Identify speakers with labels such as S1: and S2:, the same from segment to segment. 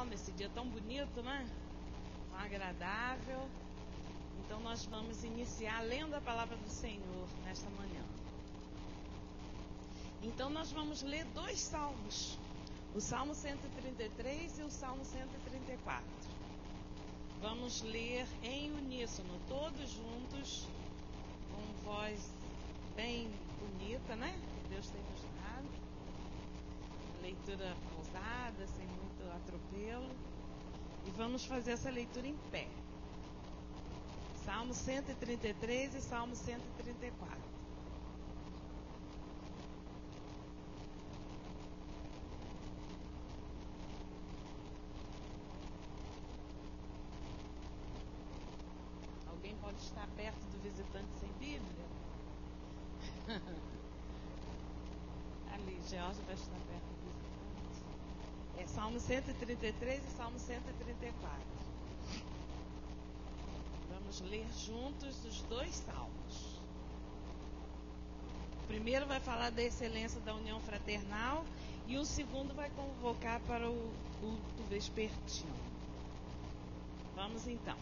S1: especial, nesse dia tão bonito, né? Tão agradável. Então nós vamos iniciar lendo a palavra do Senhor nesta manhã. Então nós vamos ler 2 salmos, o Salmo 133 e o Salmo 134. Vamos ler em uníssono, todos juntos, com voz bem bonita, né? Que Deus tem nos dado. Leitura pausada, sem muito atropelo. E vamos fazer essa leitura em pé. Salmo 133 e Salmo 134. Alguém pode estar perto do visitante sem Bíblia? Ali, George vai estar perto do visitante. É Salmo 133 e Salmo 134. Vamos ler juntos os 2 salmos. O primeiro vai falar da excelência da união fraternal e o segundo vai convocar para o culto vespertino. Vamos então.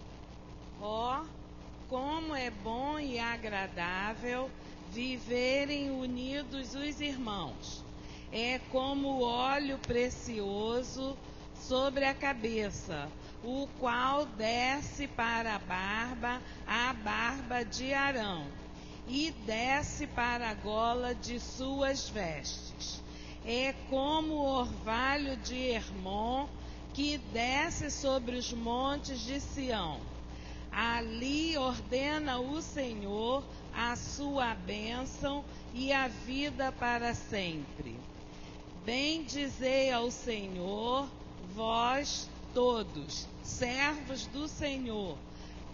S1: Ó, como é bom e agradável viverem unidos os irmãos. É como óleo precioso sobre a cabeça, o qual desce para a barba de Arão, e desce para a gola de suas vestes. É como o orvalho de Hermon, que desce sobre os montes de Sião. Ali ordena o Senhor a sua bênção e a vida para sempre. Bendizei ao Senhor, vós todos, servos do Senhor,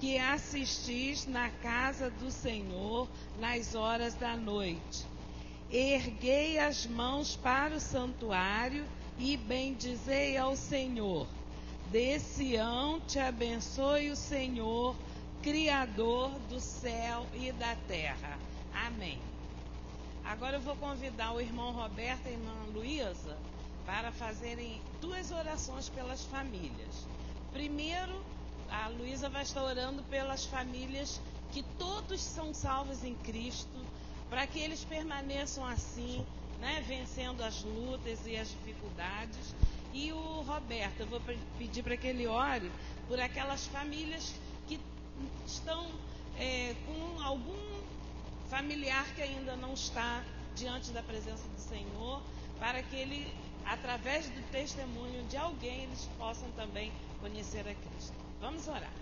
S1: que assistis na casa do Senhor nas horas da noite. Erguei as mãos para o santuário e bendizei ao Senhor. De Sião te abençoe o Senhor, Criador do céu e da terra. Amém. Agora eu vou convidar o irmão Roberto e a irmã Luísa para fazerem 2 orações pelas famílias. Primeiro, a Luísa vai estar orando pelas famílias que todos são salvos em Cristo, para que eles permaneçam assim, né, vencendo as lutas e as dificuldades. E o Roberto, eu vou pedir para que ele ore por aquelas famílias que estão com algum familiar que ainda não está diante da presença do Senhor, para que ele, através do testemunho de alguém, eles possam também conhecer a Cristo. Vamos orar.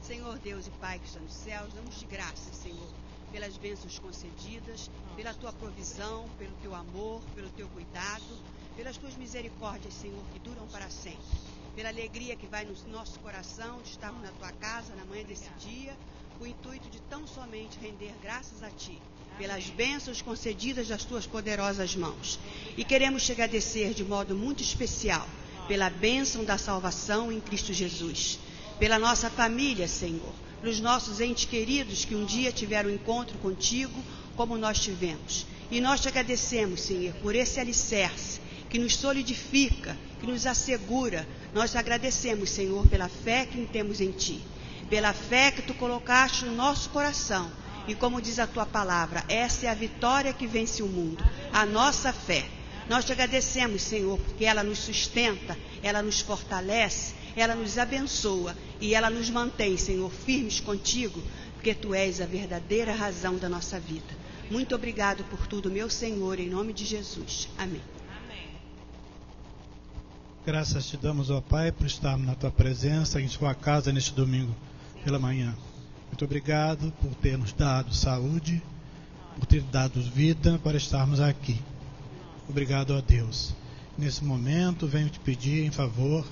S2: Senhor Deus e Pai que está nos céus, damos-te graças, Senhor, pelas bênçãos concedidas, pela tua provisão, pelo teu amor, pelo teu cuidado, pelas tuas misericórdias, Senhor, que duram para sempre, pela alegria que vai no nosso coração de estarmos na tua casa na manhã desse dia, com o intuito de tão somente render graças a ti, pelas bênçãos concedidas das tuas poderosas mãos. E queremos te agradecer de modo muito especial pela bênção da salvação em Cristo Jesus, pela nossa família, Senhor, pelos nossos entes queridos que um dia tiveram encontro contigo, como nós tivemos. E nós te agradecemos, Senhor, por esse alicerce que nos solidifica, que nos assegura. Nós te agradecemos, Senhor, pela fé que temos em ti, pela fé que tu colocaste no nosso coração. E como diz a tua palavra, essa é a vitória que vence o mundo, a nossa fé. Nós te agradecemos, Senhor, porque ela nos sustenta, ela nos fortalece, ela nos abençoa e ela nos mantém, Senhor, firmes contigo, porque tu és a verdadeira razão da nossa vida. Muito obrigado por tudo, meu Senhor, em nome de Jesus. Amém.
S3: Graças te damos, ó Pai, por estarmos na tua presença, em sua casa neste domingo pela manhã. Muito obrigado por ter nos dado saúde, por ter dado vida para estarmos aqui. Obrigado a Deus. Nesse momento, venho te pedir em favor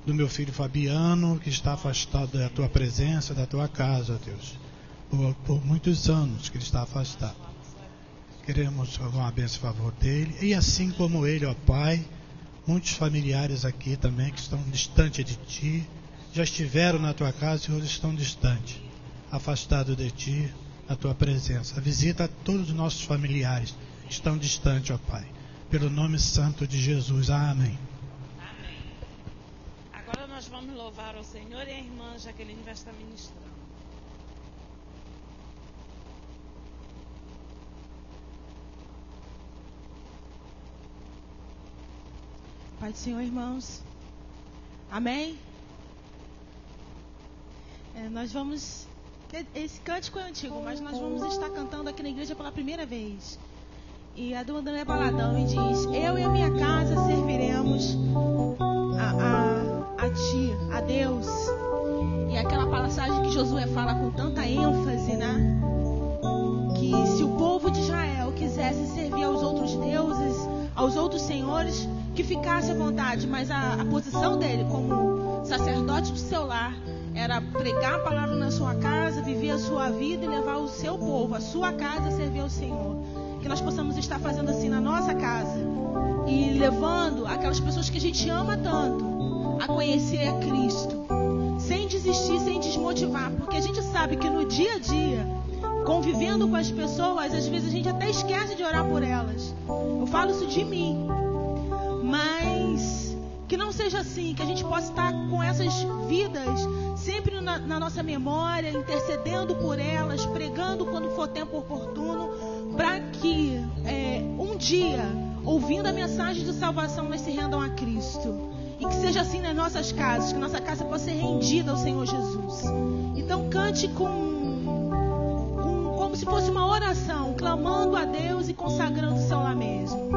S3: do meu filho Fabiano, que está afastado da tua presença, da tua casa, ó Deus. Por muitos anos que ele está afastado. Queremos alguma bênção em favor dele. E assim como ele, ó Pai, muitos familiares aqui também que estão distantes de ti, já estiveram na tua casa e hoje estão distantes, afastados de ti, a tua presença. Visita a todos os nossos familiares que estão distantes, ó Pai, pelo nome santo de Jesus. Amém.
S1: nós vamos louvar ao Senhor e a irmã Jaqueline vai estar ministrando.
S4: Pai do Senhor, irmãos. Amém? Nós vamos... Esse cântico é antigo, mas nós vamos estar cantando aqui na igreja pela primeira vez. E a dona André Baladão me diz: eu e a minha casa serviremos a Ti, a Deus. E aquela passagem que Josué fala com tanta ênfase, né? Que se o povo de Israel quisesse servir aos outros deuses, aos outros senhores, que ficasse à vontade, mas a posição dele como sacerdote do seu lar era pregar a palavra na sua casa, viver a sua vida e levar o seu povo, a sua casa, a servir ao Senhor. Que nós possamos estar fazendo assim na nossa casa e levando aquelas pessoas que a gente ama tanto a conhecer a Cristo, sem desistir, sem desmotivar, porque a gente sabe que no dia a dia, convivendo com as pessoas, às vezes a gente até esquece de orar por elas. Eu falo isso de mim, mas que não seja assim, que a gente possa estar com essas vidas sempre na nossa memória, intercedendo por elas, pregando quando for tempo oportuno, para que um dia, ouvindo a mensagem de salvação, nós se rendam a Cristo. E que seja assim nas nossas casas, que nossa casa possa ser rendida ao Senhor Jesus. Então cante como se fosse uma oração, clamando a Deus e consagrando o seu lar mesmo.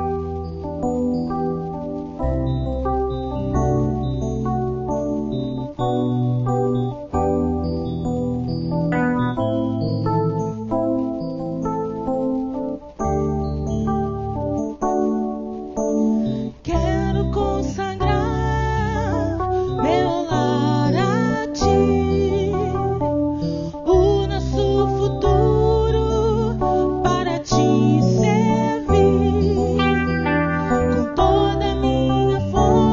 S4: For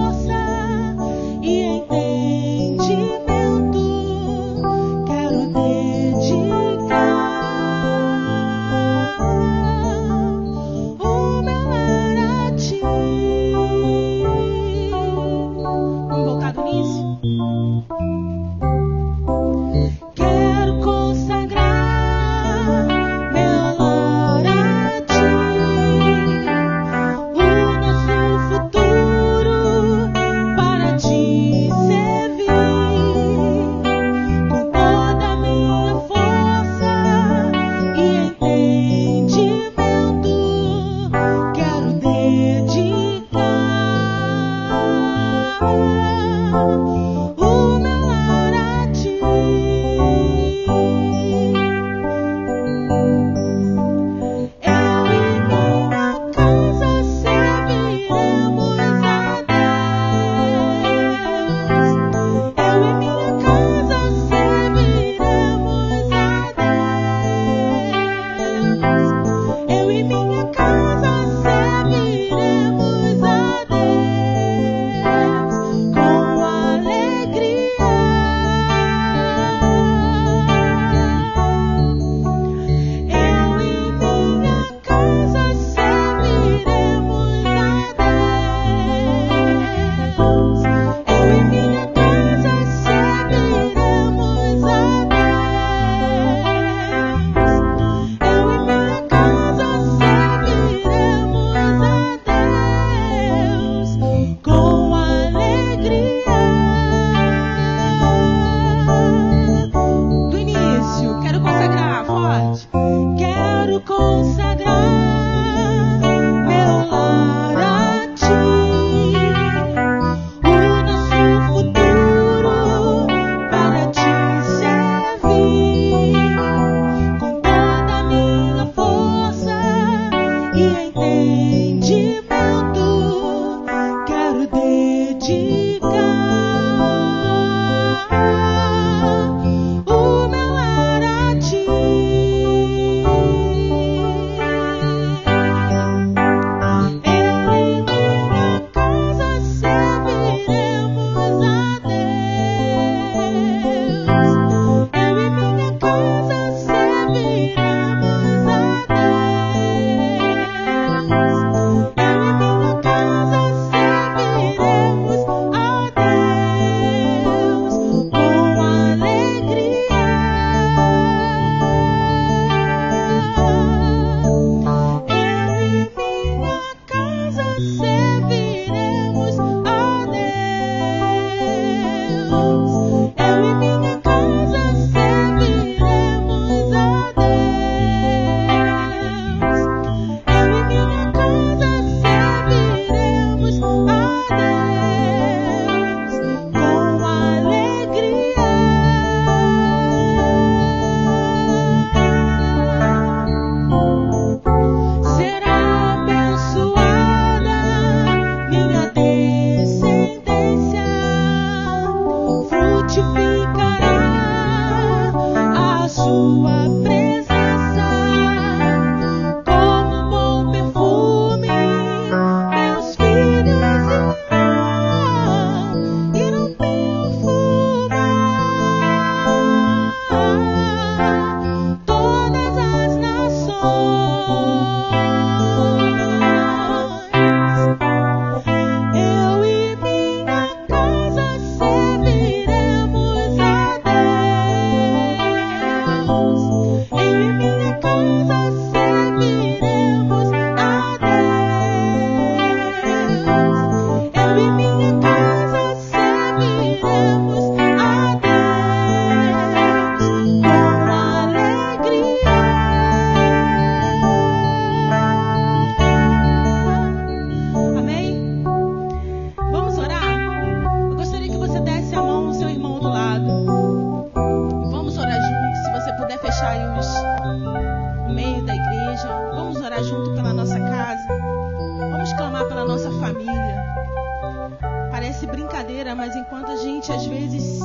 S4: ora, mas enquanto a gente às vezes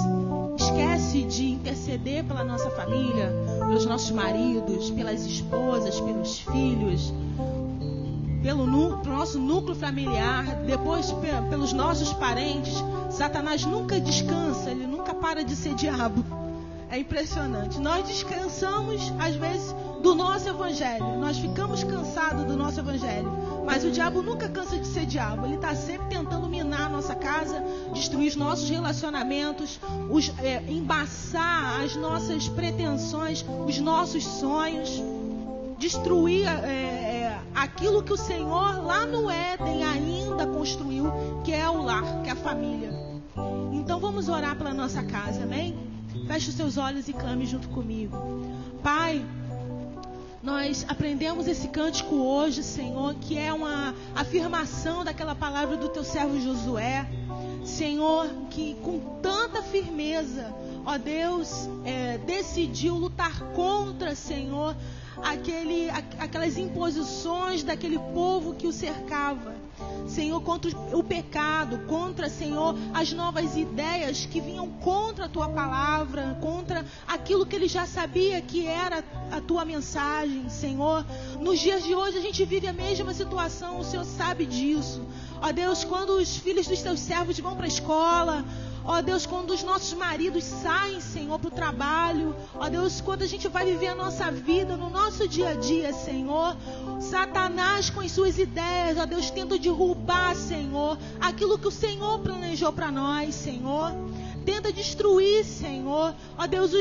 S4: esquece de interceder pela nossa família, pelos nossos maridos, pelas esposas, pelos filhos, pelo nosso núcleo familiar, depois pelos nossos parentes, Satanás nunca descansa, ele nunca para de ser diabo. É impressionante. Nós descansamos, às vezes, do nosso evangelho. Nós ficamos cansados do nosso evangelho. Mas o diabo nunca cansa de ser diabo. Ele está sempre tentando minar a nossa casa, destruir os nossos relacionamentos, embaçar as nossas pretensões, os nossos sonhos, destruir aquilo que o Senhor lá no Éden ainda construiu, que é o lar, que é a família. Então vamos orar pela nossa casa, amém? Feche os seus olhos e clame junto comigo. Pai, nós aprendemos esse cântico hoje, Senhor, que é uma afirmação daquela palavra do teu servo Josué. Senhor, que com tanta firmeza, ó Deus, decidiu lutar contra, Senhor, aquelas imposições daquele povo que o cercava. Senhor, contra o pecado, contra, Senhor, as novas ideias que vinham contra a tua palavra, contra aquilo que ele já sabia que era a tua mensagem, Senhor. Nos dias de hoje a gente vive a mesma situação, o Senhor sabe disso. Ó Deus, quando os filhos dos teus servos vão para a escola, ó Deus, quando os nossos maridos saem, Senhor, para o trabalho, ó Deus, quando a gente vai viver a nossa vida, no nosso dia a dia, Senhor, Satanás com as suas ideias, ó Deus, tenta derrubar, Senhor, aquilo que o Senhor planejou para nós, Senhor. Tenta destruir, Senhor, ó Deus,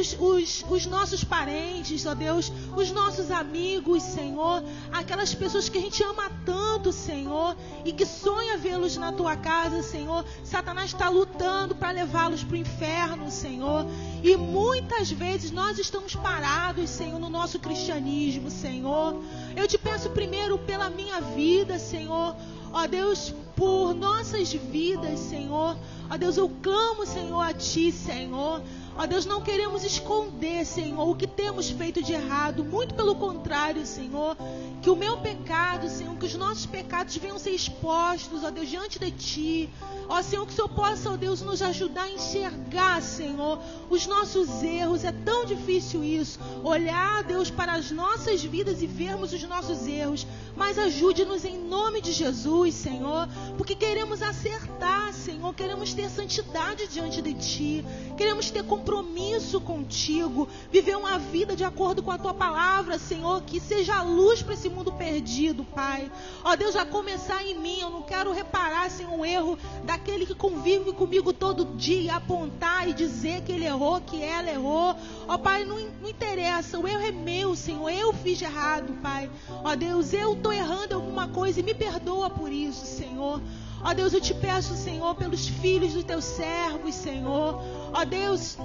S4: os nossos parentes, ó Deus, os nossos amigos, Senhor, aquelas pessoas que a gente ama tanto, Senhor, e que sonha vê-los na tua casa, Senhor. Satanás está lutando para levá-los para o inferno, Senhor. E muitas vezes nós estamos parados, Senhor, no nosso cristianismo, Senhor. Eu te peço primeiro pela minha vida, Senhor, ó Deus, por nossas vidas, Senhor. Ó Deus, eu clamo, Senhor, a Ti, Senhor. Ó Deus, não queremos esconder, Senhor, o que temos feito de errado. Muito pelo contrário, Senhor. Que o meu pecado, Senhor, que os nossos pecados venham ser expostos, ó Deus, diante de Ti. Ó Senhor, que o Senhor possa, ó Deus, nos ajudar a enxergar, Senhor, os nossos erros. É tão difícil isso. Olhar, Deus, para as nossas vidas e vermos os nossos erros. Mas ajude-nos em nome de Jesus, Senhor. Porque queremos acertar, Senhor. Queremos ter santidade diante de Ti. Queremos ter compromisso contigo. Viver uma vida de acordo com a Tua palavra, Senhor. Que seja a luz para esse mundo perdido, Pai. Ó Deus, a começar em mim. Eu não quero reparar, Senhor, um erro daquele que convive comigo todo dia. Apontar e dizer que ele errou, que ela errou. Ó Pai, não interessa. O erro é meu, Senhor. Eu fiz de errado, Pai. Ó Deus, eu estou errando em alguma coisa e me perdoa por isso, Senhor. Ó Deus, eu te peço, Senhor, pelos filhos dos teus servos, Senhor. Ó Deus,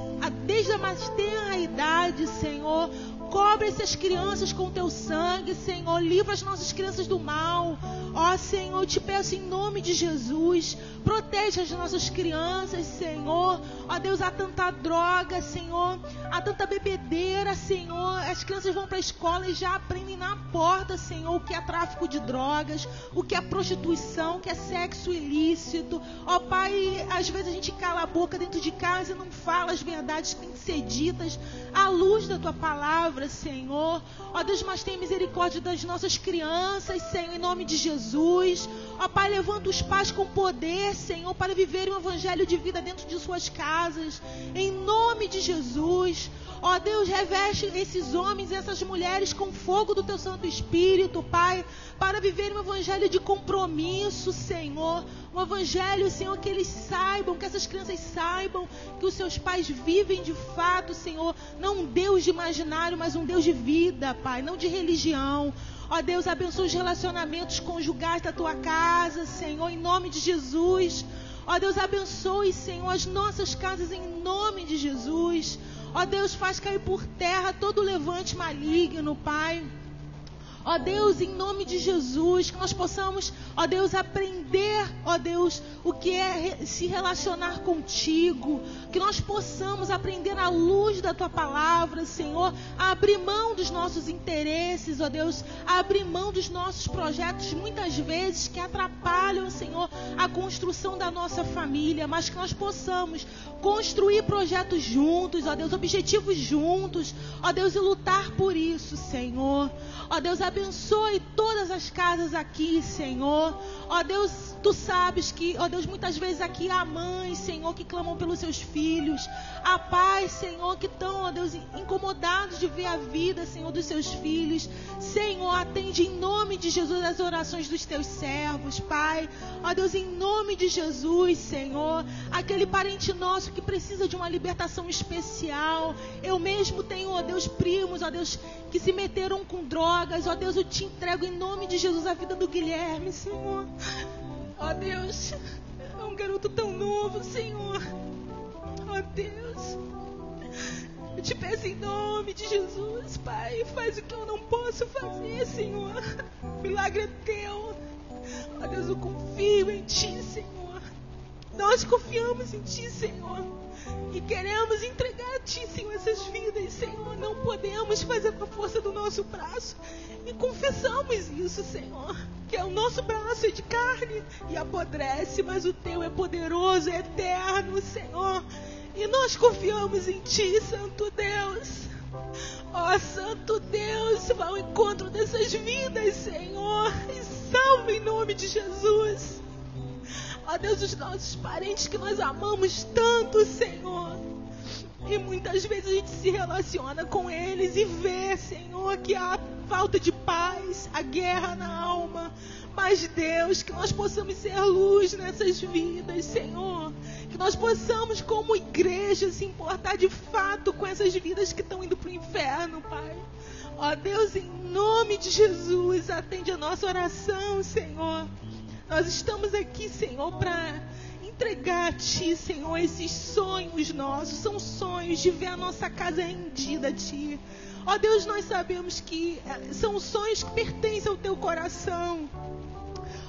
S4: desde a mais tenra idade, Senhor, cobre essas crianças com teu sangue, Senhor. Livra as nossas crianças do mal. Ó Senhor, eu te peço em nome de Jesus. Protege as nossas crianças, Senhor. Ó Deus, há tanta droga, Senhor. Há tanta bebedeira, Senhor. As crianças vão para a escola e já aprendem na porta, Senhor, o que é tráfico de drogas, o que é prostituição, o que é sexo ilícito. Ó Pai, às vezes a gente cala a boca dentro de casa e não fala as verdades que têm que ser ditas à luz da tua palavra, Senhor. Ó Deus, mas tem misericórdia das nossas crianças, Senhor, em nome de Jesus. Ó Pai, levanta os pais com poder, Senhor, para viverem um evangelho de vida dentro de suas casas, em nome de Jesus. Ó Deus, reveste esses homens e essas mulheres com fogo do teu Santo Espírito, Pai, para viverem um evangelho de compromisso, Senhor. Um evangelho, Senhor, que eles saibam, que essas crianças saibam que os seus pais vivem de fato, Senhor, não um Deus de imaginário, mas um Deus de vida, Pai, não de religião. Ó Deus, abençoa os relacionamentos conjugais da tua casa, Senhor, em nome de Jesus. Ó Deus, abençoe, Senhor, as nossas casas em nome de Jesus. Ó Deus, faz cair por terra todo levante maligno, Pai. Ó Deus, em nome de Jesus, que nós possamos, ó Deus, aprender, ó Deus, o que é se relacionar contigo, que nós possamos aprender à luz da tua palavra, Senhor, a abrir mão dos nossos interesses, ó Deus, a abrir mão dos nossos projetos, muitas vezes que atrapalham, Senhor, a construção da nossa família, mas que nós possamos construir projetos juntos, ó Deus, objetivos juntos, ó Deus, e lutar por isso, Senhor. Ó Deus, abençoe todas as casas aqui, Senhor. Ó Deus, tu sabes que, ó Deus, muitas vezes aqui há mães, Senhor, que clamam pelos seus filhos. Há pais, Senhor, que estão, ó Deus, incomodados de ver a vida, Senhor, dos seus filhos. Senhor, atende em nome de Jesus as orações dos teus servos, Pai. Ó Deus, em nome de Jesus, Senhor, aquele parente nosso que precisa de uma libertação especial. Eu mesmo tenho, ó Deus, primos, ó Deus, que se meteram com drogas. Ó Deus, eu te entrego em nome de Jesus a vida do Guilherme, Senhor. Ó Deus, é um garoto tão novo, Senhor. Ó Deus, eu te peço em nome de Jesus, Pai, faz o que eu não posso fazer, Senhor. O milagre é teu. Ó Deus, eu confio em ti, Senhor. Nós confiamos em ti, Senhor, e queremos entregar a ti, Senhor, essas vidas, Senhor. Não podemos fazer com a força do nosso braço. E confessamos isso, Senhor, que o nosso braço é de carne e apodrece, mas o teu é poderoso, é eterno, Senhor. E nós confiamos em ti, Santo Deus. Ó Santo Deus, vá ao encontro dessas vidas, Senhor, e salva em nome de Jesus. Ó Deus, os nossos parentes que nós amamos tanto, Senhor. E muitas vezes a gente se relaciona com eles e vê, Senhor, que há falta de paz, a guerra na alma. Mas Deus, que nós possamos ser luz nessas vidas, Senhor. Que nós possamos, como igreja, se importar de fato com essas vidas que estão indo para o inferno, Pai. Ó Deus, em nome de Jesus, atende a nossa oração, Senhor. Nós estamos aqui, Senhor, para entregar a ti, Senhor, esses sonhos nossos. São sonhos de ver a nossa casa rendida a ti. Ó Deus, nós sabemos que são sonhos que pertencem ao teu coração.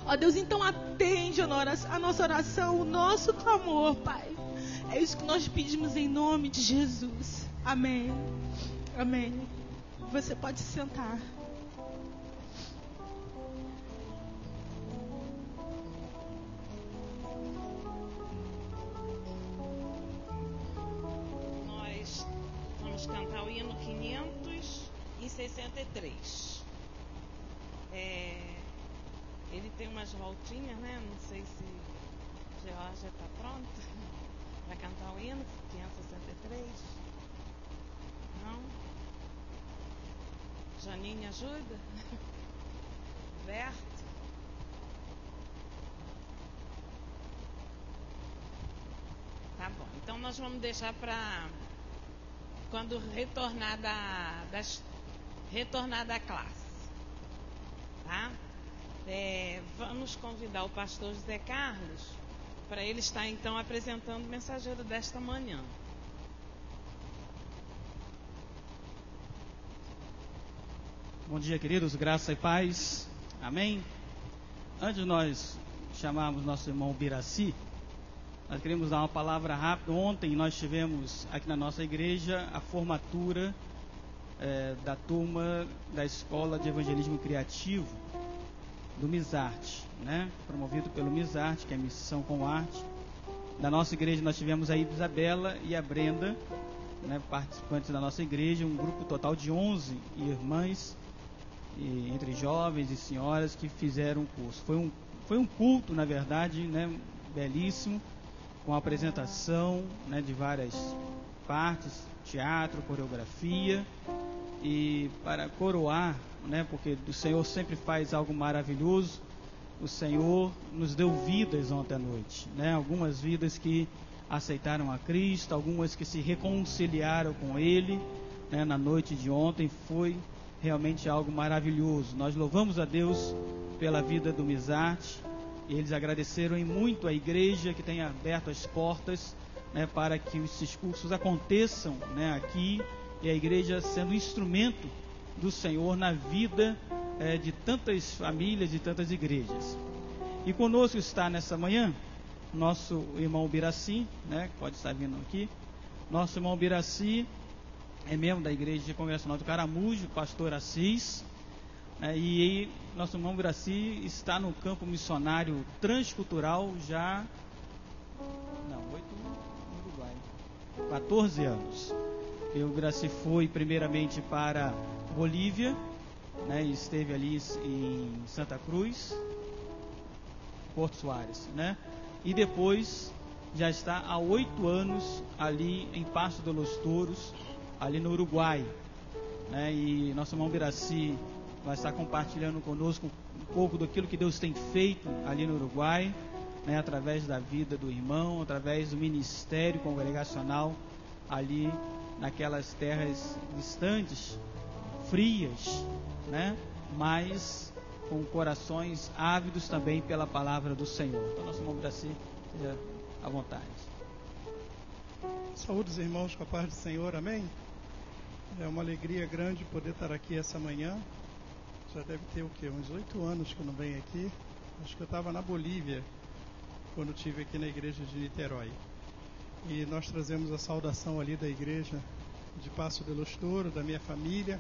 S4: Ó Deus, então atende a nossa oração, o nosso clamor, Pai. É isso que nós pedimos em nome de Jesus. Amém. Amém. Você pode se sentar.
S1: Nós vamos cantar o hino 563. Ele tem umas voltinhas, né? Não sei se Georgia está pronta para cantar o hino 563. Não? Janine, ajuda? Berto? Tá bom. Então nós vamos deixar para quando retornar da classe. Tá? Vamos convidar o pastor José Carlos para ele estar então apresentando o mensageiro desta manhã.
S5: Bom dia, queridos, graça e paz, amém? Antes de nós chamarmos nosso irmão Biraci, nós queremos dar uma palavra rápida. Ontem nós tivemos aqui na nossa igreja a formatura da turma da Escola de Evangelismo Criativo do Misarte, né? Promovido pelo Misarte, que é Missão com Arte. Da nossa igreja nós tivemos a Isabela e a Brenda, né, participantes da nossa igreja, um grupo total de 11 irmãs, entre jovens e senhoras, que fizeram o curso. Foi um culto, na verdade, né, belíssimo, com a apresentação, né, de várias partes, teatro, coreografia, e para coroar, né, porque o Senhor sempre faz algo maravilhoso, o Senhor nos deu vidas ontem à noite, né, algumas vidas que aceitaram a Cristo, algumas que se reconciliaram com Ele, né, na noite de ontem. Foi realmente algo maravilhoso. Nós louvamos a Deus pela vida do Misarte. Eles agradeceram em muito a igreja que tem aberto as portas, né, para que esses cursos aconteçam, né, aqui, e a igreja sendo instrumento do Senhor na vida de tantas famílias, de tantas igrejas. E conosco está nessa manhã nosso irmão Biraci, né, pode estar vindo aqui. Nosso irmão Biraci é membro da Igreja Congregacional do Caramujo, pastor Assis, né, e nosso irmão Biraci está no campo missionário transcultural já 14 anos. E o Biraci foi primeiramente para Bolívia, né, esteve ali em Santa Cruz, Porto Soares, né? E depois já está há 8 anos ali em Passo de los Toros, ali no Uruguai, né? E nosso irmão Biraci vai estar compartilhando conosco um pouco daquilo que Deus tem feito ali no Uruguai, né? Através da vida do irmão, através do ministério congregacional ali naquelas terras distantes, frias, né? Mas com corações ávidos também pela palavra do Senhor. Então, nosso irmão Biraci, seja à vontade.
S3: Saúde os irmãos com a paz do Senhor, amém? É uma alegria grande poder estar aqui essa manhã. Já deve ter o quê? Uns 8 anos que eu não venho aqui. Acho que eu estava na Bolívia quando estive aqui na igreja de Niterói. E nós trazemos a saudação ali da igreja de Passo de los Toros, da minha família.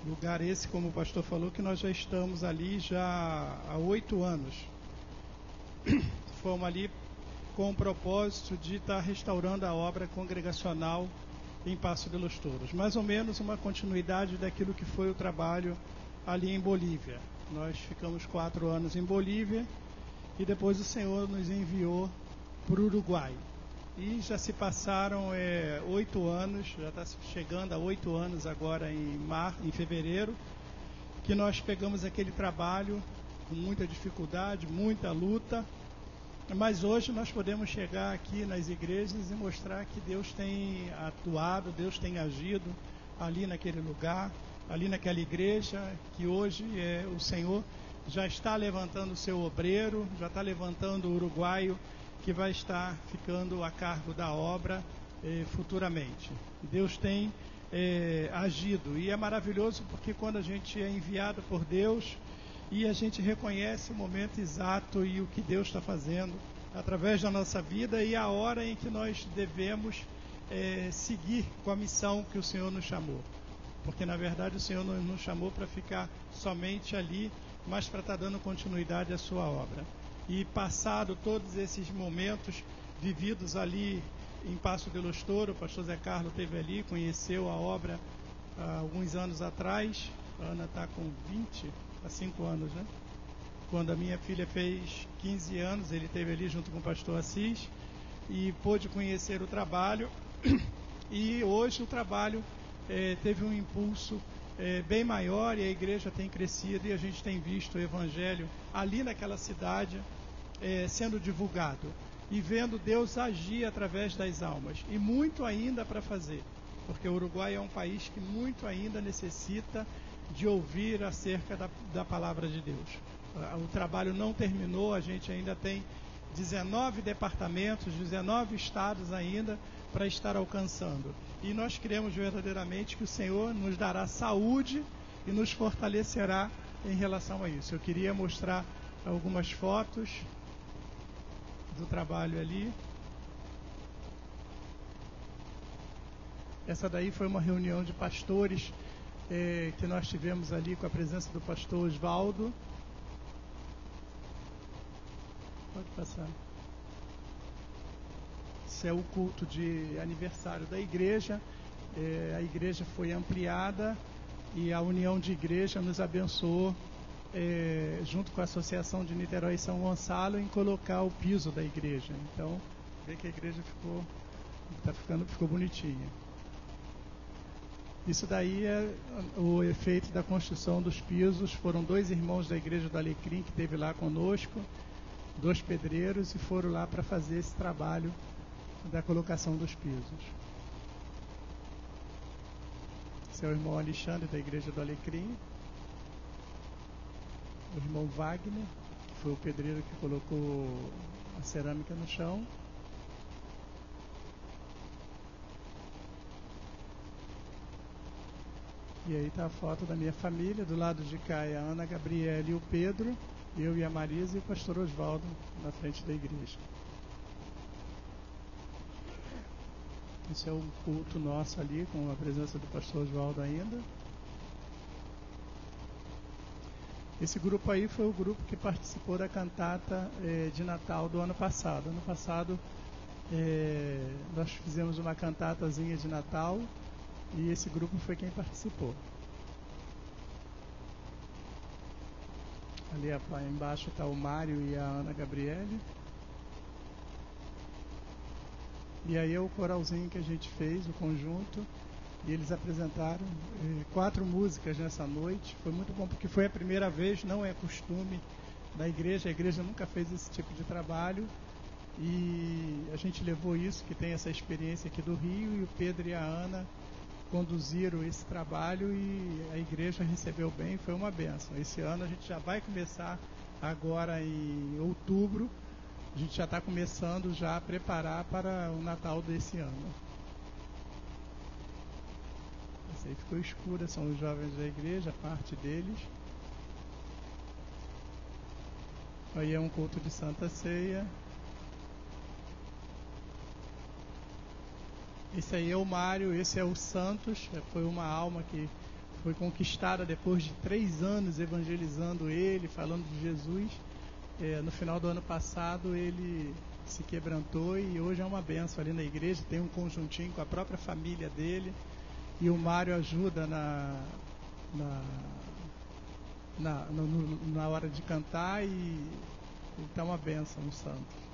S3: Lugar esse, como o pastor falou, que nós já estamos ali já há 8 anos. Fomos ali com o propósito de estar restaurando a obra congregacional em Passo de los Toros. Mais ou menos uma continuidade daquilo que foi o trabalho ali em Bolívia. Nós ficamos 4 anos em Bolívia e depois o Senhor nos enviou para o Uruguai. E já se passaram 8 anos, já está chegando a 8 anos agora em fevereiro, que nós pegamos aquele trabalho com muita dificuldade, muita luta, mas hoje nós podemos chegar aqui nas igrejas e mostrar que Deus tem atuado, Deus tem agido ali naquele lugar, ali naquela igreja, que hoje o Senhor já está levantando o seu obreiro, já está levantando o uruguaio, que vai estar ficando a cargo da obra futuramente. Deus tem agido e é maravilhoso porque quando a gente é enviado por Deus e a gente reconhece o momento exato e o que Deus está fazendo através da nossa vida e a hora em que nós devemos seguir com a missão que o Senhor nos chamou. Porque na verdade o Senhor não nos chamou para ficar somente ali, mas para estar dando continuidade à sua obra. E passado todos esses momentos vividos ali em Passo de los Toros, o pastor Zé Carlos esteve ali, conheceu a obra há alguns anos atrás. A Ana está com 5 anos, né? Quando a minha filha fez 15 anos, ele esteve ali junto com o pastor Assis e pôde conhecer o trabalho. E hoje o trabalho teve um impulso bem maior e a igreja tem crescido e a gente tem visto o evangelho ali naquela cidade sendo divulgado e vendo Deus agir através das almas e muito ainda para fazer, porque o Uruguai é um país que muito ainda necessita de ouvir acerca da palavra de Deus. O trabalho não terminou, a gente ainda tem 19 departamentos, 19 estados ainda para estar alcançando. E nós cremos verdadeiramente que o Senhor nos dará saúde e nos fortalecerá em relação a isso. Eu queria mostrar algumas fotos do trabalho ali. Essa daí foi uma reunião de pastores que nós tivemos ali com a presença do pastor Osvaldo. Pode passar. Esse é o culto de aniversário da igreja. A igreja foi ampliada e a união de igreja nos abençoou, junto com a Associação de Niterói e São Gonçalo, em colocar o piso da igreja. Então, vê que a igreja ficou bonitinha. Isso daí é o efeito da construção dos pisos. Foram 2 irmãos da igreja do Alecrim que esteve lá conosco, 2 pedreiros, e foram lá para fazer esse trabalho da colocação dos pisos. Esse é o irmão Alexandre da igreja do Alecrim. O irmão Wagner, que foi o pedreiro que colocou a cerâmica no chão.
S6: E aí está a foto da minha família, do lado de cá é a Ana Gabriela e o Pedro, eu e a Marisa e o pastor Oswaldo na frente da igreja. Esse é um culto nosso ali, com a presença do pastor Oswaldo ainda. Esse grupo aí foi o grupo que participou da cantata de Natal do ano passado. Ano passado nós fizemos uma cantatazinha de Natal e esse grupo foi quem participou. Ali embaixo está o Mário e a Ana Gabriele. E aí é o coralzinho que a gente fez, o conjunto, e eles apresentaram 4 músicas nessa noite. Foi muito bom, porque foi a primeira vez, não é costume da igreja, a igreja nunca fez esse tipo de trabalho, e a gente levou isso, que tem essa experiência aqui do Rio, e o Pedro e a Ana conduziram esse trabalho e a igreja recebeu bem, foi uma bênção. Esse ano a gente já vai começar agora em outubro. A gente já está começando já a preparar para o Natal desse ano. Essa aí ficou escura, são os jovens da igreja, parte deles. Aí é um culto de Santa Ceia. Esse aí é o Mário, esse é o Santos. Foi uma alma que foi conquistada depois de 3 anos evangelizando ele, falando de Jesus. No final do ano passado ele se quebrantou e hoje é uma bênção ali na igreja, tem um conjuntinho com a própria família dele e o Mário ajuda na hora de cantar e está uma bênção no santo.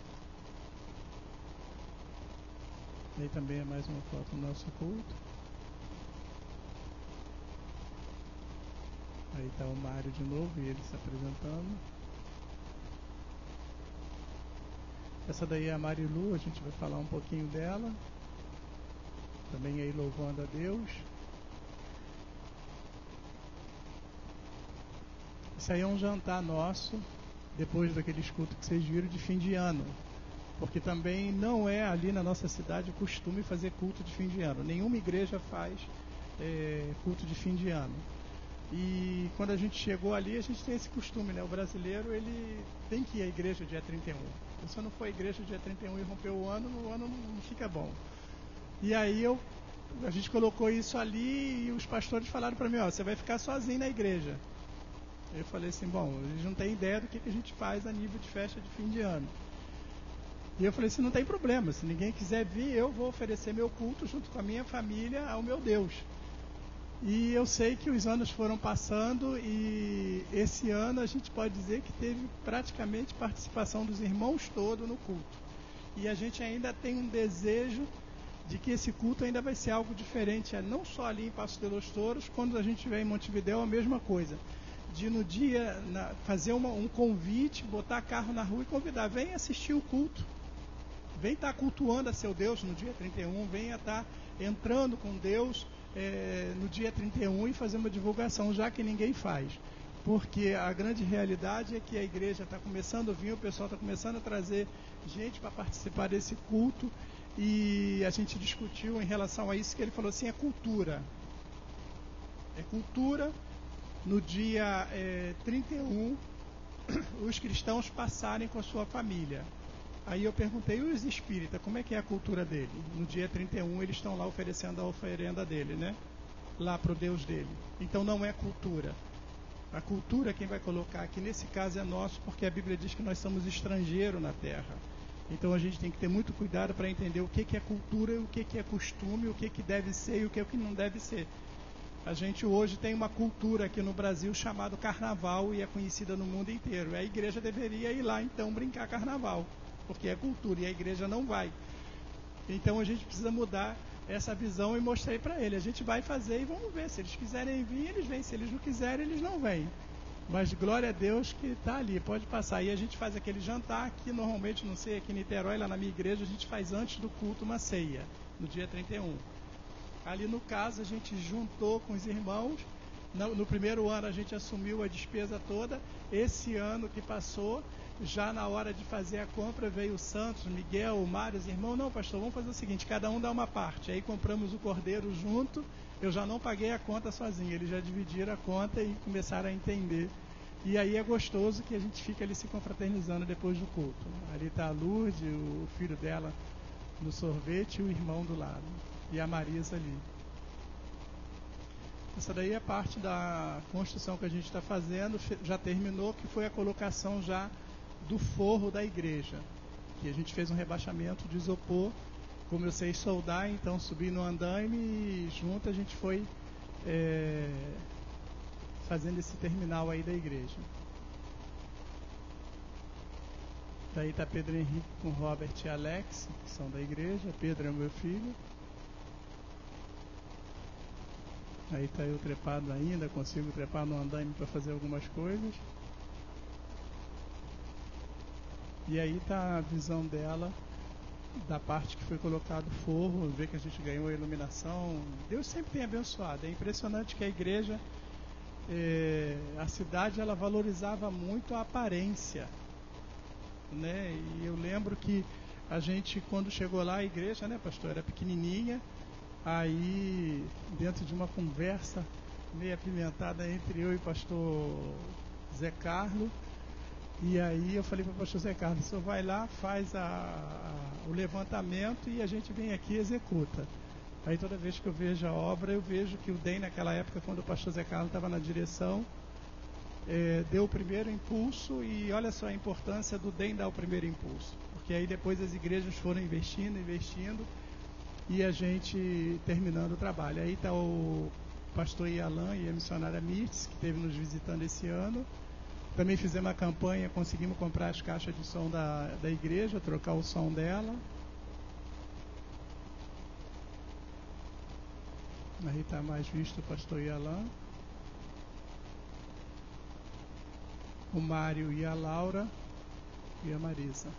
S6: Aí também é mais uma foto do nosso culto. Aí está o Mário de novo e ele se apresentando. Essa daí é a Marilu, a gente vai falar um pouquinho dela. Também aí louvando a Deus. Isso aí é um jantar nosso, depois daquele culto que vocês viram de fim de ano. Porque também não é ali na nossa cidade costume fazer culto de fim de ano. Nenhuma igreja faz culto de fim de ano. E quando a gente chegou ali, a gente tem esse costume, né? O brasileiro, ele tem que ir à igreja dia 31. Se você não for à igreja dia 31 e rompeu o ano não fica bom. E aí a gente colocou isso ali e os pastores falaram para mim, você vai ficar sozinho na igreja. Eu falei assim, eles não têm ideia do que a gente faz a nível de festa de fim de ano. E eu falei assim, não tem problema, se ninguém quiser vir, eu vou oferecer meu culto junto com a minha família ao meu Deus. E eu sei que os anos foram passando e esse ano a gente pode dizer que teve praticamente participação dos irmãos todos no culto. E a gente ainda tem um desejo de que esse culto ainda vai ser algo diferente, não só ali em Passo de los Toros, quando a gente estiver em Montevidéu, a mesma coisa. De no dia fazer um convite, botar carro na rua e convidar, vem assistir o culto. Vem estar cultuando a seu Deus no dia 31, venha estar entrando com Deus no dia 31 e fazer uma divulgação, já que ninguém faz. Porque a grande realidade é que a igreja está começando a vir, o pessoal está começando a trazer gente para participar desse culto, e a gente discutiu em relação a isso, que ele falou assim, é cultura. É cultura no dia 31 os cristãos passarem com a sua família. Aí eu perguntei, os espíritas, como é que é a cultura dele? No dia 31 eles estão lá oferecendo a oferenda dele, né? Lá para o Deus dele. Então não é cultura. A cultura quem vai colocar aqui nesse caso é nosso, porque a Bíblia diz que nós somos estrangeiros na terra. Então a gente tem que ter muito cuidado para entender o que é cultura, o que é costume, o que deve ser e o que não deve ser. A gente hoje tem uma cultura aqui no Brasil chamada carnaval e é conhecida no mundo inteiro. A igreja deveria ir lá então brincar carnaval, porque é cultura e a igreja não vai. Então a gente precisa mudar essa visão e mostrei para ele. A gente vai fazer e vamos ver. Se eles quiserem vir, eles vêm. Se eles não quiserem, eles não vêm. Mas glória a Deus que está ali, pode passar. E a gente faz aquele jantar que normalmente, não sei, aqui em Niterói, lá na minha igreja, a gente faz antes do culto uma ceia, no dia 31. Ali no caso, a gente juntou com os irmãos. No primeiro ano a gente assumiu a despesa toda. Esse ano que passou, já na hora de fazer a compra veio o Santos, o Miguel, o Mário, os irmãos, não, pastor, vamos fazer o seguinte, cada um dá uma parte. Aí compramos o cordeiro junto, eu já não paguei a conta sozinho, eles já dividiram a conta e começaram a entender. E aí é gostoso que a gente fica ali se confraternizando depois do culto. Ali está a Lourdes, o filho dela no sorvete e o irmão do lado. E a Marisa ali. Essa daí é parte da construção que a gente está fazendo, já terminou, que foi a colocação já do forro da igreja. Que a gente fez um rebaixamento de isopor, como eu sei soldar, então subi no andaime e junto a gente foi fazendo esse terminal aí da igreja. Daí está Pedro Henrique com Robert e Alex, que são da igreja. Pedro é meu filho. Aí está eu trepado ainda, consigo trepar no andaime para fazer algumas coisas. E aí está a visão dela, da parte que foi colocado forro, ver que a gente ganhou a iluminação. Deus sempre tem abençoado. É impressionante que a igreja, a cidade, ela valorizava muito a aparência, né? E eu lembro que a gente, quando chegou lá, a igreja, né, pastor, era pequenininha. Aí, dentro de uma conversa meio apimentada entre eu e o pastor Zé Carlos, e aí eu falei para o pastor Zé Carlos, o senhor vai lá, faz o levantamento e a gente vem aqui e executa. Aí toda vez que eu vejo a obra, eu vejo que o DEM, naquela época, quando o pastor Zé Carlos estava na direção, deu o primeiro impulso, e olha só a importância do DEM dar o primeiro impulso, porque aí depois as igrejas foram investindo, e a gente terminando o trabalho. Aí está o pastor Ialan e a missionária Mirtz, que esteve nos visitando esse ano. Também fizemos a campanha, conseguimos comprar as caixas de som da igreja, trocar o som dela. Aí está mais visto o pastor Ialan, o Mário e a Laura e a Marisa.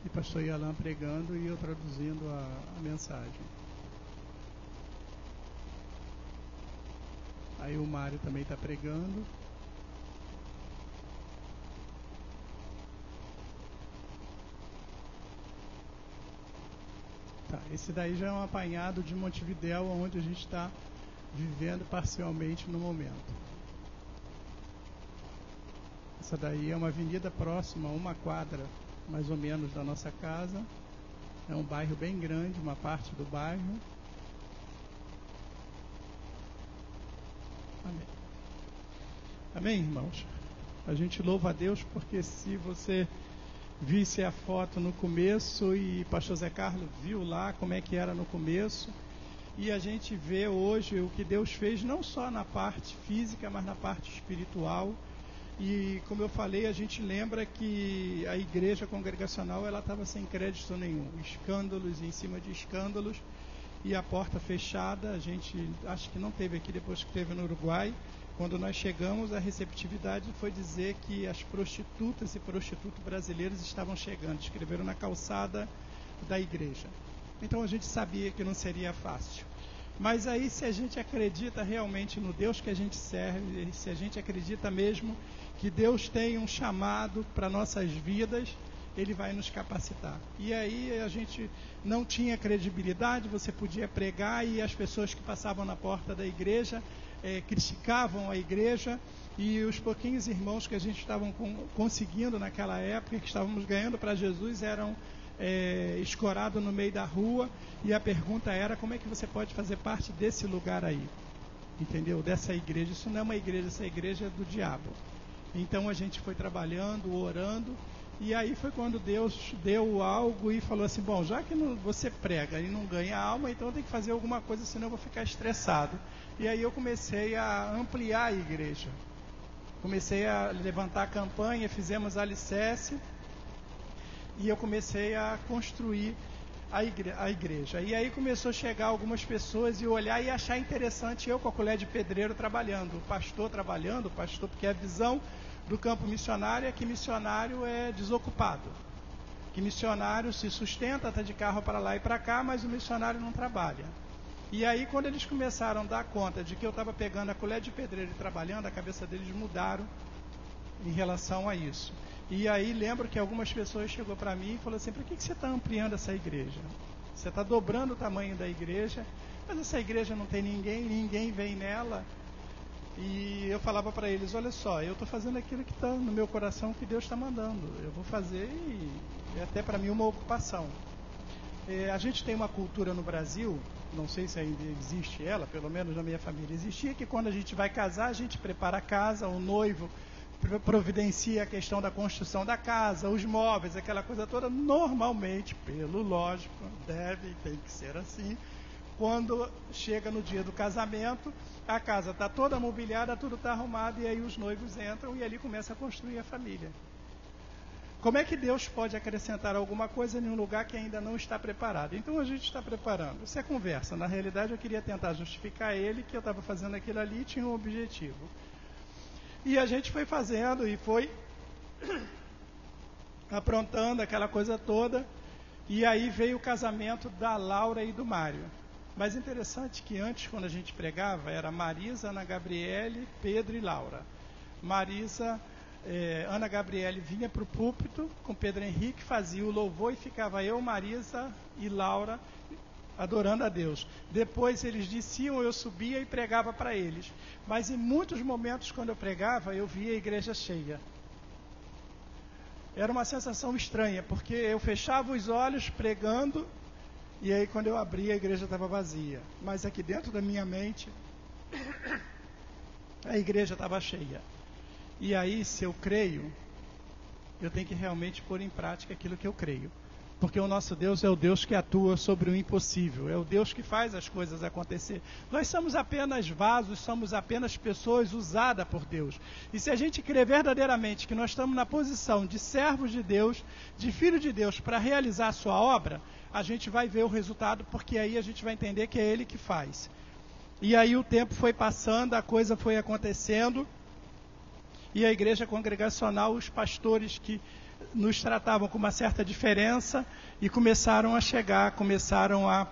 S6: E pastor Ialan pregando e eu traduzindo a mensagem. Aí o Mário também está pregando. Tá, esse daí já é um apanhado de Montevidéu, onde a gente está vivendo parcialmente no momento. Essa daí é uma avenida próxima, uma quadra mais ou menos da nossa casa. É um bairro bem grande, uma parte do bairro. Amém. Amém, irmãos? A gente louva a Deus porque se você visse a foto no começo, e pastor Zé Carlos viu lá como é que era no começo, e a gente vê hoje o que Deus fez não só na parte física, mas na parte espiritual. E como eu falei, a gente lembra que a igreja congregacional ela estava sem crédito nenhum, escândalos em cima de escândalos, e a porta fechada. A gente acho que não teve aqui depois que teve no Uruguai. Quando nós chegamos, a receptividade foi dizer que as prostitutas e prostitutos brasileiros estavam chegando, escreveram na calçada da igreja. Então a gente sabia que não seria fácil. Mas aí, se a gente acredita realmente no Deus que a gente serve, se a gente acredita mesmo que Deus tem um chamado para nossas vidas, Ele vai nos capacitar. E aí a gente não tinha credibilidade, você podia pregar e as pessoas que passavam na porta da igreja criticavam a igreja, e os pouquinhos irmãos que a gente estava conseguindo naquela época, que estávamos ganhando para Jesus, eram escorados no meio da rua, e a pergunta era: como é que você pode fazer parte desse lugar aí? Entendeu? Dessa igreja. Isso não é uma igreja, essa igreja é do diabo. Então a gente foi trabalhando, orando, e aí foi quando Deus deu algo e falou assim: bom, já que você prega e não ganha alma, então tem que fazer alguma coisa, senão eu vou ficar estressado. E aí eu comecei a ampliar a igreja, comecei a levantar a campanha, fizemos alicerce, e eu comecei a construir a igreja. E aí começou a chegar algumas pessoas e olhar e achar interessante eu com a colher de pedreiro trabalhando, o pastor trabalhando, porque a visão do campo missionário é que missionário é desocupado, que missionário se sustenta, está de carro para lá e para cá, mas o missionário não trabalha. E aí, quando eles começaram a dar conta de que eu estava pegando a colher de pedreiro e trabalhando, a cabeça deles mudaram em relação a isso. E aí lembro que algumas pessoas chegou para mim e falou assim: por que você está ampliando essa igreja? Você está dobrando o tamanho da igreja, mas essa igreja não tem ninguém vem nela. E eu falava para eles: olha só, eu estou fazendo aquilo que está no meu coração, que Deus está mandando. Eu vou fazer e é até para mim uma ocupação. A gente tem uma cultura no Brasil, não sei se ainda existe ela, pelo menos na minha família existia, que quando a gente vai casar, a gente prepara a casa, o noivo providencia a questão da construção da casa, os móveis, aquela coisa toda. Normalmente, pelo lógico, tem que ser assim. Quando chega no dia do casamento, a casa está toda mobiliada, tudo está arrumado, e aí os noivos entram e ali começa a construir a família. Como é que Deus pode acrescentar alguma coisa em um lugar que ainda não está preparado? Então a gente está preparando. Isso é conversa. Na realidade, eu queria tentar justificar ele que eu estava fazendo aquilo ali e tinha um objetivo. E a gente foi fazendo e foi aprontando aquela coisa toda. E aí veio o casamento da Laura e do Mário. Mas interessante que antes, quando a gente pregava, era Marisa, Ana Gabriele, Pedro e Laura. Ana Gabriele vinha para o púlpito com Pedro Henrique, fazia o louvor e ficava eu, Marisa e Laura adorando a Deus. Depois eles desciam, eu subia e pregava para eles. Mas em muitos momentos, quando eu pregava, eu via a igreja cheia. Era uma sensação estranha, porque eu fechava os olhos pregando, e aí quando eu abria, a igreja estava vazia. Mas aqui dentro da minha mente, a igreja estava cheia. E aí, se eu creio, eu tenho que realmente pôr em prática aquilo que eu creio. Porque o nosso Deus é o Deus que atua sobre o impossível, é o Deus que faz as coisas acontecer. Nós somos apenas vasos, somos apenas pessoas usadas por Deus. E se a gente crer verdadeiramente que nós estamos na posição de servos de Deus, de filho de Deus, para realizar a sua obra, a gente vai ver o resultado, porque aí a gente vai entender que é Ele que faz. E aí o tempo foi passando, a coisa foi acontecendo, e a igreja congregacional, os pastores que nos tratavam com uma certa diferença e começaram a chegar, começaram a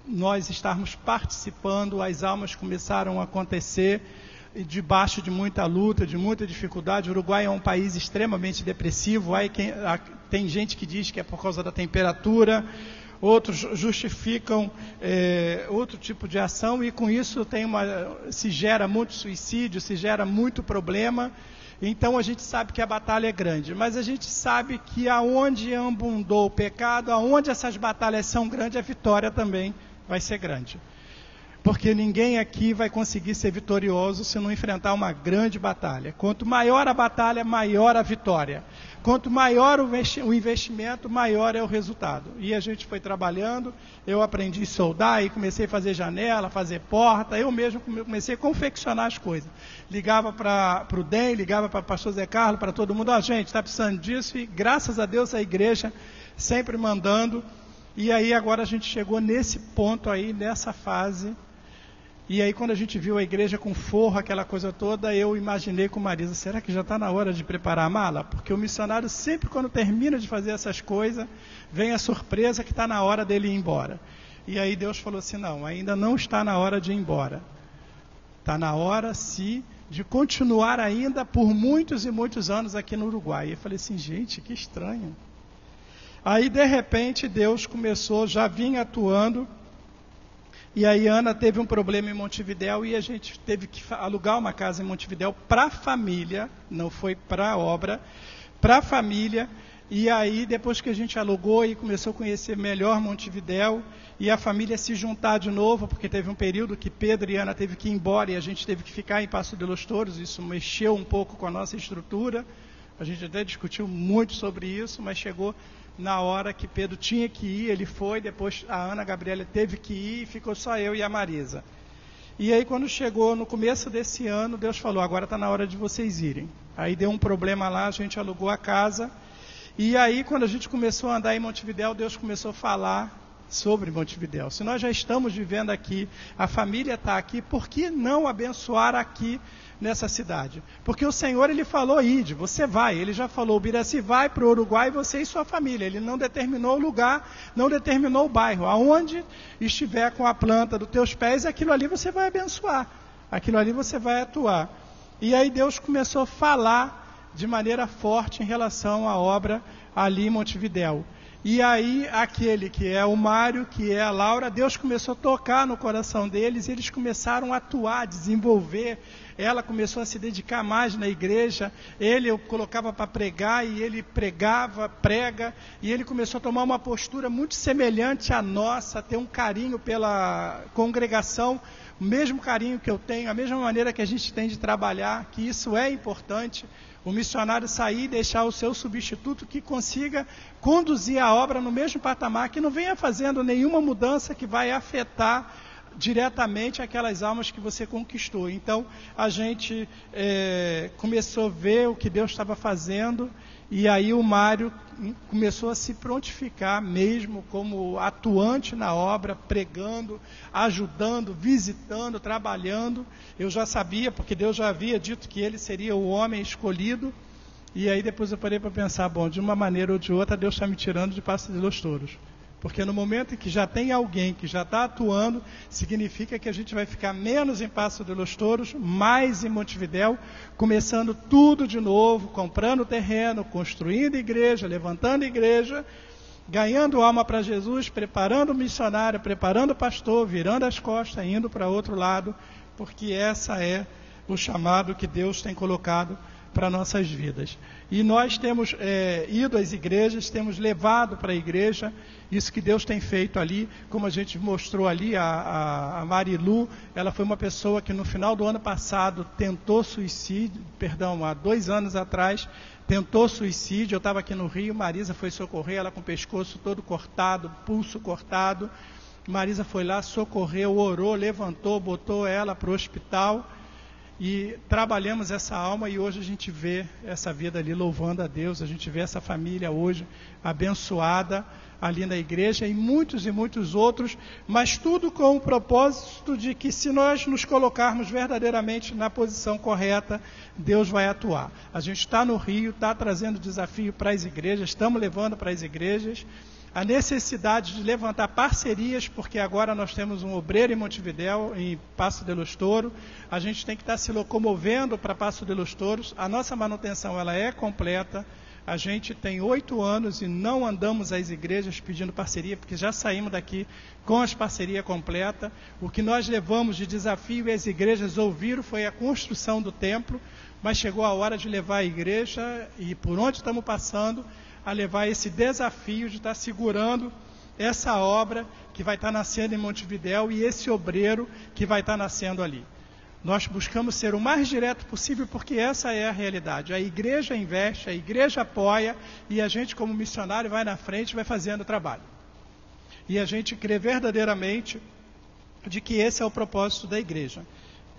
S6: nós estarmos participando, as almas começaram a acontecer debaixo de muita luta, de muita dificuldade. O Uruguai é um país extremamente depressivo, tem gente que diz que é por causa da temperatura, outros justificam outro tipo de ação, e com isso se gera muito suicídio, se gera muito problema. Então a gente sabe que a batalha é grande, mas a gente sabe que aonde abundou o pecado, aonde essas batalhas são grandes, a vitória também vai ser grande. Porque ninguém aqui vai conseguir ser vitorioso se não enfrentar uma grande batalha. Quanto maior a batalha, maior a vitória. Quanto maior o investimento, maior é o resultado. E a gente foi trabalhando, eu aprendi a soldar e comecei a fazer janela, fazer porta, eu mesmo comecei a confeccionar as coisas. Ligava para o DEM, ligava para o pastor Zé Carlos, para todo mundo: gente, está precisando disso, e graças a Deus a igreja sempre mandando. E aí agora a gente chegou nesse ponto aí, nessa fase. E aí quando a gente viu a igreja com forro, aquela coisa toda, eu imaginei com Marisa: será que já está na hora de preparar a mala? Porque o missionário sempre, quando termina de fazer essas coisas, vem a surpresa que está na hora dele ir embora. E aí Deus falou assim: não, ainda não está na hora de ir embora. Está na hora, sim, de continuar ainda por muitos e muitos anos aqui no Uruguai. E eu falei assim: gente, que estranho. Aí de repente Deus começou, já vinha atuando. E aí Ana teve um problema em Montevidéu e a gente teve que alugar uma casa em Montevidéu para a família, não foi para a obra, para a família. E aí depois que a gente alugou e começou a conhecer melhor Montevidéu e a família se juntar de novo, porque teve um período que Pedro e Ana teve que ir embora e a gente teve que ficar em Passo de los Touros, isso mexeu um pouco com a nossa estrutura. A gente até discutiu muito sobre isso, mas chegou na hora que Pedro tinha que ir, ele foi, depois a Ana Gabriela teve que ir e ficou só eu e a Marisa. E aí quando chegou no começo desse ano, Deus falou: agora está na hora de vocês irem. Aí deu um problema lá, a gente alugou a casa, e aí quando a gente começou a andar em Montevidéu, Deus começou a falar sobre Montevidéu. Se nós já estamos vivendo aqui, a família está aqui, por que não abençoar aqui nessa cidade? Porque o Senhor, Ele falou: ide, você vai. Ele já falou: Biraci vai para o Uruguai, você e sua família. Ele não determinou o lugar, não determinou o bairro. Aonde estiver com a planta dos teus pés, aquilo ali você vai abençoar, aquilo ali você vai atuar. E aí Deus começou a falar de maneira forte em relação à obra ali em Montevidéu. E aí, aquele que é o Mário, que é a Laura, Deus começou a tocar no coração deles, e eles começaram a atuar, desenvolver. Ela começou a se dedicar mais na igreja, ele eu colocava para pregar, e ele prega, e ele começou a tomar uma postura muito semelhante à nossa, a ter um carinho pela congregação, o mesmo carinho que eu tenho, a mesma maneira que a gente tem de trabalhar, que isso é importante. O missionário sair e deixar o seu substituto que consiga conduzir a obra no mesmo patamar, que não venha fazendo nenhuma mudança que vai afetar diretamente aquelas almas que você conquistou. Então, a gente começou a ver o que Deus estava fazendo, e aí o Mário começou a se prontificar mesmo como atuante na obra, pregando, ajudando, visitando, trabalhando. Eu já sabia, porque Deus já havia dito que ele seria o homem escolhido, e aí depois eu parei para pensar, bom, de uma maneira ou de outra Deus está me tirando de Passo de los Touros. Porque no momento em que já tem alguém que já está atuando, significa que a gente vai ficar menos em Passo de los Touros, mais em Montevidéu, começando tudo de novo, comprando terreno, construindo igreja, levantando igreja, ganhando alma para Jesus, preparando o missionário, preparando o pastor, virando as costas, indo para outro lado, porque essa é o chamado que Deus tem colocado para nossas vidas. E nós temos ido às igrejas, temos levado para a igreja isso que Deus tem feito ali, como a gente mostrou ali, a Marilu, ela foi uma pessoa que no final do ano passado tentou suicídio, há 2 anos atrás, tentou suicídio. Eu estava aqui no Rio, Marisa foi socorrer, ela com o pescoço todo cortado, pulso cortado. Marisa foi lá, socorreu, orou, levantou, botou ela para o hospital, e trabalhamos essa alma, e hoje a gente vê essa vida ali louvando a Deus, a gente vê essa família hoje abençoada ali na igreja, e muitos outros, mas tudo com o propósito de que, se nós nos colocarmos verdadeiramente na posição correta, Deus vai atuar. A gente está no Rio, está trazendo desafio para as igrejas, estamos levando para as igrejas a necessidade de levantar parcerias, porque agora nós temos um obreiro em Montevidéu, em Passo de los Touros. A gente tem que estar se locomovendo para Passo de los Touros. A nossa manutenção ela é completa. A gente tem 8 anos e não andamos às igrejas pedindo parceria, porque já saímos daqui com as parcerias completas. O que nós levamos de desafio e as igrejas ouviram foi a construção do templo, mas chegou a hora de levar a igreja, e por onde estamos passando, a levar esse desafio de estar segurando essa obra que vai estar nascendo em Montevidéu, e esse obreiro que vai estar nascendo ali. Nós buscamos ser o mais direto possível, porque essa é a realidade. A igreja investe, a igreja apoia, e a gente, como missionário, vai na frente e vai fazendo o trabalho. E a gente crê verdadeiramente de que esse é o propósito da igreja.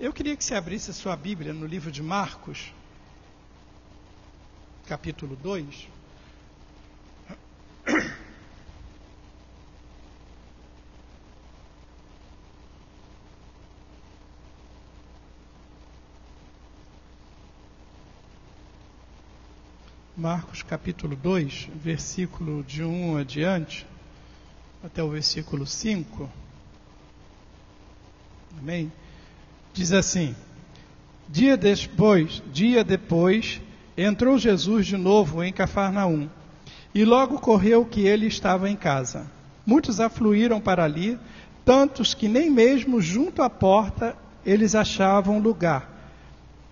S6: Eu queria que você abrisse a sua Bíblia no livro de Marcos, capítulo 2. Marcos capítulo 2, versículo de 1 adiante, até o versículo 5. Amém? Diz assim: Dia depois, entrou Jesus de novo em Cafarnaum, e logo correu que ele estava em casa. Muitos afluíram para ali, tantos que nem mesmo junto à porta eles achavam lugar,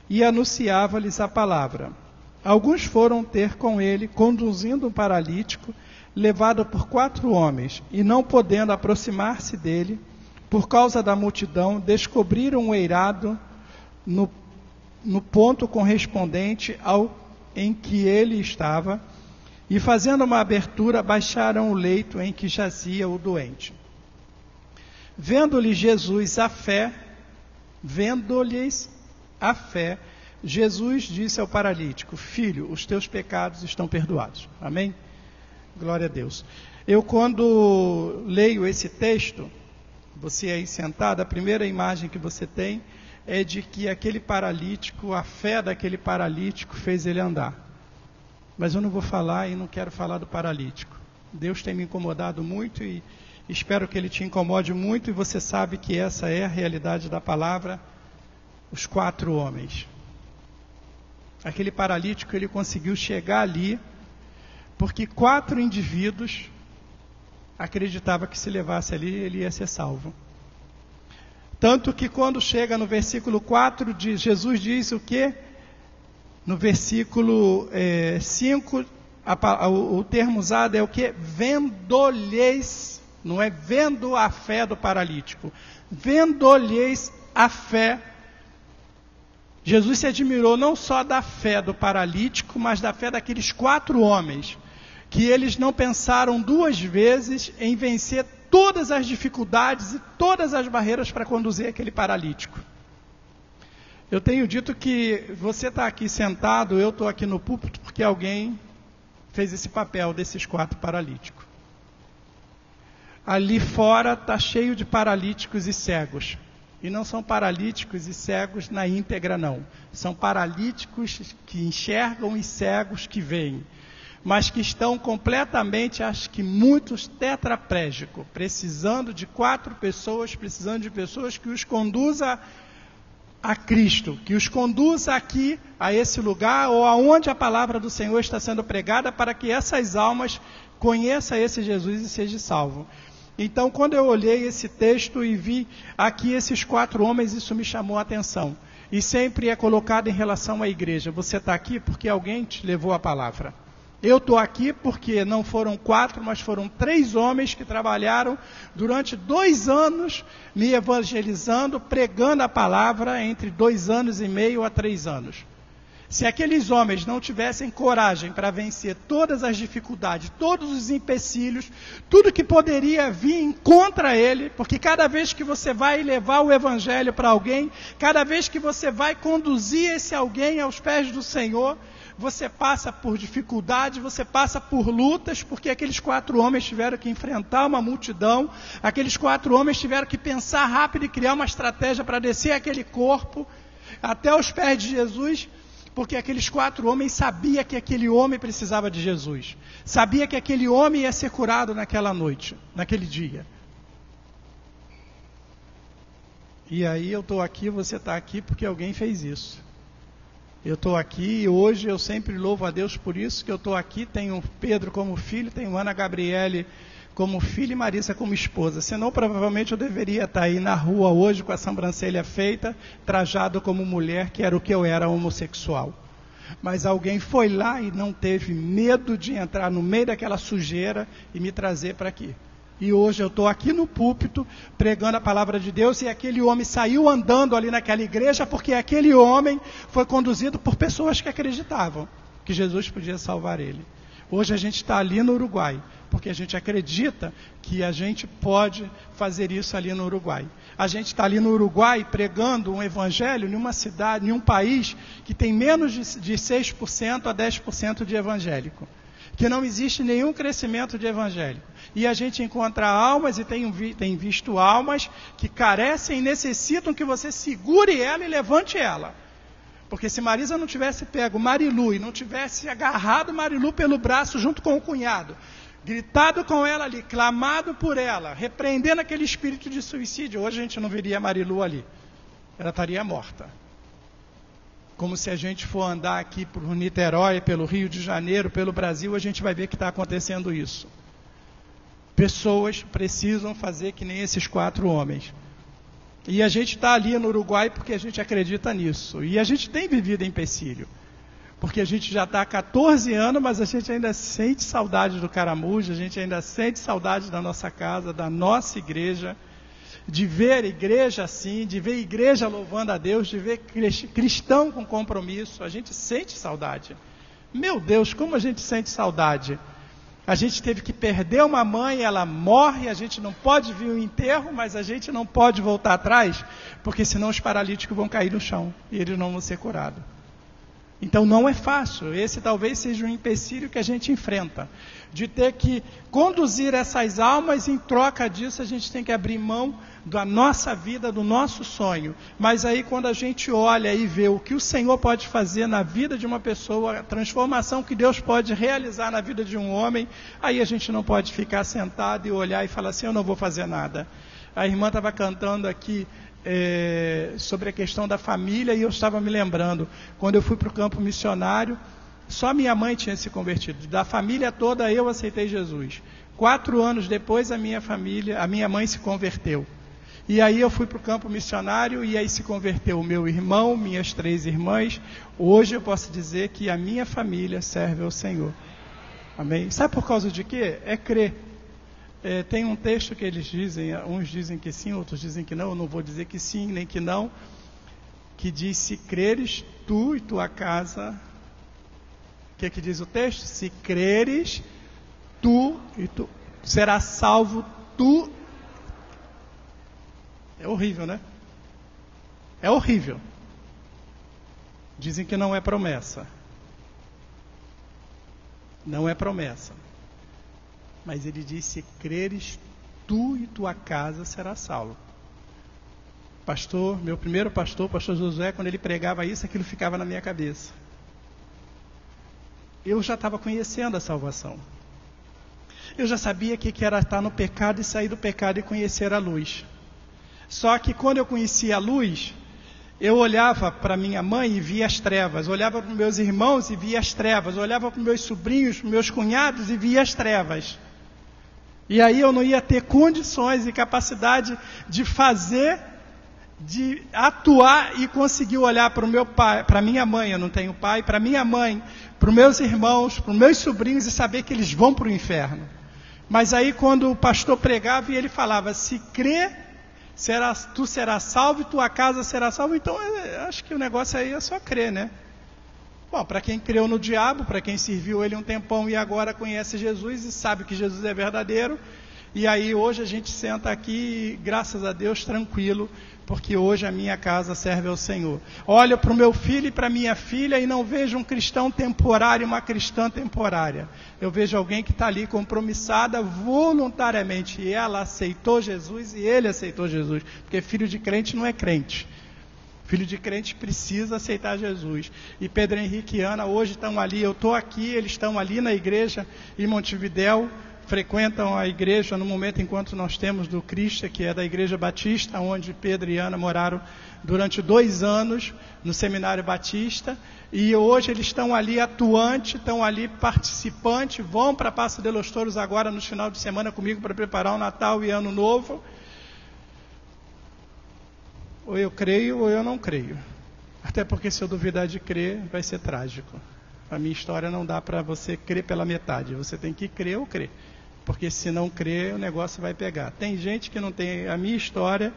S6: e anunciava-lhes a palavra. Alguns foram ter com ele, conduzindo um paralítico, levado por 4 homens, e não podendo aproximar-se dele, por causa da multidão, descobriram um eirado no ponto correspondente ao em que ele estava, e fazendo uma abertura, baixaram o leito em que jazia o doente. Vendo-lhes a fé, Jesus disse ao paralítico: Filho, os teus pecados estão perdoados. Amém? Glória a Deus. Eu, quando leio esse texto, você aí sentado, a primeira imagem que você tem é de que aquele paralítico, a fé daquele paralítico fez ele andar. Mas eu não vou falar e não quero falar do paralítico. Deus tem me incomodado muito, e espero que Ele te incomode muito, e você sabe que essa é a realidade da palavra. Os 4 homens. Aquele paralítico, ele conseguiu chegar ali, porque 4 indivíduos acreditavam que se levasse ali, ele ia ser salvo. Tanto que quando chega no versículo 4, Jesus diz o quê? No versículo 5, o termo usado é o quê? Vendo-lhes, não é vendo a fé do paralítico, vendo-lhes a fé. Jesus se admirou não só da fé do paralítico, mas da fé daqueles 4 homens, que eles não pensaram 2 vezes em vencer todas as dificuldades e todas as barreiras para conduzir aquele paralítico. Eu tenho dito que você está aqui sentado, eu estou aqui no púlpito, porque alguém fez esse papel desses 4 paralíticos. Ali fora está cheio de paralíticos e cegos. E não são paralíticos e cegos na íntegra, não. São paralíticos que enxergam e cegos que veem. Mas que estão completamente, acho que muitos tetraplégicos, precisando de 4 pessoas, precisando de pessoas que os conduza a Cristo, que os conduza aqui a esse lugar ou aonde a palavra do Senhor está sendo pregada, para que essas almas conheçam esse Jesus e sejam salvos. Então, quando eu olhei esse texto e vi aqui esses 4 homens, isso me chamou a atenção. E sempre é colocado em relação à igreja. Você está aqui porque alguém te levou a palavra. Eu estou aqui porque não foram 4, mas foram 3 homens que trabalharam durante 2 anos me evangelizando, pregando a palavra entre 2 anos e meio a 3 anos. Se aqueles homens não tivessem coragem para vencer todas as dificuldades, todos os empecilhos, tudo que poderia vir contra ele, porque cada vez que você vai levar o evangelho para alguém, cada vez que você vai conduzir esse alguém aos pés do Senhor, você passa por dificuldades, você passa por lutas, porque aqueles 4 homens tiveram que enfrentar uma multidão, aqueles 4 homens tiveram que pensar rápido e criar uma estratégia para descer aquele corpo até os pés de Jesus, porque aqueles 4 homens sabiam que aquele homem precisava de Jesus, sabia que aquele homem ia ser curado naquela noite, naquele dia. E aí eu estou aqui, você está aqui porque alguém fez isso. Eu estou aqui e hoje eu sempre louvo a Deus por isso que eu estou aqui. Tenho Pedro como filho, tenho Ana Gabriele como filha e Marisa como esposa. Senão provavelmente eu deveria estar aí na rua hoje com a sobrancelha feita, trajado como mulher, que era o que eu era, homossexual. Mas alguém foi lá e não teve medo de entrar no meio daquela sujeira e me trazer para aqui. E hoje eu estou aqui no púlpito, pregando a palavra de Deus, e aquele homem saiu andando ali naquela igreja, porque aquele homem foi conduzido por pessoas que acreditavam que Jesus podia salvar ele. Hoje a gente está ali no Uruguai, porque a gente acredita que a gente pode fazer isso ali no Uruguai. A gente está ali no Uruguai pregando um evangelho em uma cidade, em um país que tem menos de 6% a 10% de evangélico, que não existe nenhum crescimento de evangélico. E a gente encontra almas e tem visto almas que carecem e necessitam que você segure ela e levante ela. Porque se Marisa não tivesse pego Marilu e não tivesse agarrado Marilu pelo braço junto com o cunhado, gritado com ela ali, clamado por ela, repreendendo aquele espírito de suicídio, hoje a gente não veria Marilu ali. Ela estaria morta. Como se a gente for andar aqui por Niterói, pelo Rio de Janeiro, pelo Brasil, a gente vai ver que está acontecendo isso. Pessoas precisam fazer que nem esses 4 homens. E a gente está ali no Uruguai porque a gente acredita nisso. E a gente tem vivido em empecilho. Porque a gente já está há 14 anos, mas a gente ainda sente saudade do Caramujo, a gente ainda sente saudade da nossa casa, da nossa igreja, de ver igreja assim, de ver igreja louvando a Deus, de ver cristão com compromisso. A gente sente saudade. Meu Deus, como a gente sente saudade. A gente teve que perder uma mãe, ela morre, a gente não pode vir o enterro, mas a gente não pode voltar atrás, porque senão os paralíticos vão cair no chão e eles não vão ser curados. Então não é fácil, esse talvez seja um empecilho que a gente enfrenta, de ter que conduzir essas almas, e em troca disso a gente tem que abrir mão da nossa vida, do nosso sonho. Mas aí quando a gente olha e vê o que o Senhor pode fazer na vida de uma pessoa, a transformação que Deus pode realizar na vida de um homem, aí a gente não pode ficar sentado e olhar e falar assim, eu não vou fazer nada. a irmã estava cantando aqui sobre a questão da família, e eu estava me lembrando, quando eu fui para o campo missionário, só minha mãe tinha se convertido. Da família toda eu aceitei Jesus. 4 anos depois a minha mãe se converteu. E aí eu fui para o campo missionário, e aí se converteu o meu irmão, minhas 3 irmãs. Hoje eu posso dizer que a minha família serve ao Senhor. Amém? Sabe por causa de quê? É crer. Tem um texto que eles dizem, uns dizem que sim, outros dizem que não, eu não vou dizer que sim, nem que não, que diz: se creres, tu e tua casa... O que diz o texto? Se creres, tu e tu serás salvo, tu... É horrível, né? É horrível. Dizem que não é promessa. Não é promessa. Mas ele diz: se creres, tu e tua casa será salvo. Pastor, meu primeiro pastor, pastor Josué, quando ele pregava isso, aquilo ficava na minha cabeça. Eu já estava conhecendo a salvação. Eu já sabia que era estar no pecado e sair do pecado e conhecer a luz. Só que quando eu conhecia a luz, eu olhava para minha mãe e via as trevas. Olhava para os meus irmãos e via as trevas. Olhava para os meus sobrinhos, para os meus cunhados e via as trevas. E aí eu não ia ter condições e capacidade de fazer, de atuar e conseguir olhar para o meu pai, para minha mãe, eu não tenho pai, para minha mãe, para os meus irmãos, para os meus sobrinhos, e saber que eles vão para o inferno. Mas aí quando o pastor pregava e ele falava: se crê, tu serás salvo e tua casa será salva. Então acho que o negócio aí é só crer, né? Bom, para quem creu no diabo, para quem serviu ele um tempão e agora conhece Jesus e sabe que Jesus é verdadeiro, e aí hoje a gente senta aqui, graças a Deus, tranquilo, porque hoje a minha casa serve ao Senhor. Olho para o meu filho e para a minha filha e não vejo um cristão temporário, uma cristã temporária. Eu vejo alguém que está ali compromissada voluntariamente, e ela aceitou Jesus e ele aceitou Jesus, porque filho de crente não é crente. Filho de crente precisa aceitar Jesus. E Pedro Henrique e Ana hoje estão ali, eu estou aqui, eles estão ali na igreja em Montevidéu, frequentam a igreja no momento enquanto nós temos do Cristo, que é da Igreja Batista, onde Pedro e Ana moraram durante 2 anos no Seminário Batista, e hoje eles estão ali atuantes, estão ali participantes, vão para Passo de los Toros agora no final de semana comigo para preparar o Natal e Ano Novo. Ou eu creio ou eu não creio. Até porque se eu duvidar de crer, vai ser trágico. A minha história não dá para você crer pela metade. Você tem que crer ou crer. Porque se não crer, o negócio vai pegar. Tem gente que não tem a minha história,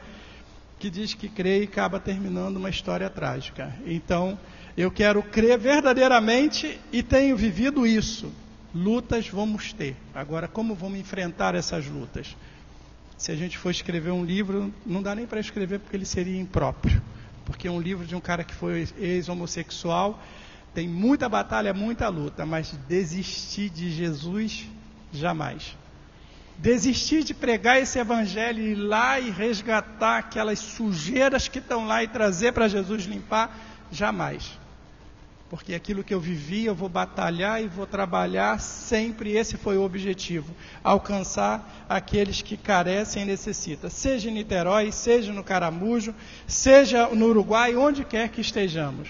S6: que diz que crê e acaba terminando uma história trágica. Então, eu quero crer verdadeiramente e tenho vivido isso. Lutas vamos ter. Agora, como vamos enfrentar essas lutas? Se a gente for escrever um livro, não dá nem para escrever porque ele seria impróprio. Porque é um livro de um cara que foi ex-homossexual, tem muita batalha, muita luta, mas desistir de Jesus, jamais. Desistir de pregar esse evangelho e ir lá e resgatar aquelas sujeiras que estão lá e trazer para Jesus limpar, jamais. Porque aquilo que eu vivi, eu vou batalhar e vou trabalhar sempre, esse foi o objetivo, alcançar aqueles que carecem e necessitam, seja em Niterói, seja no Caramujo, seja no Uruguai, onde quer que estejamos.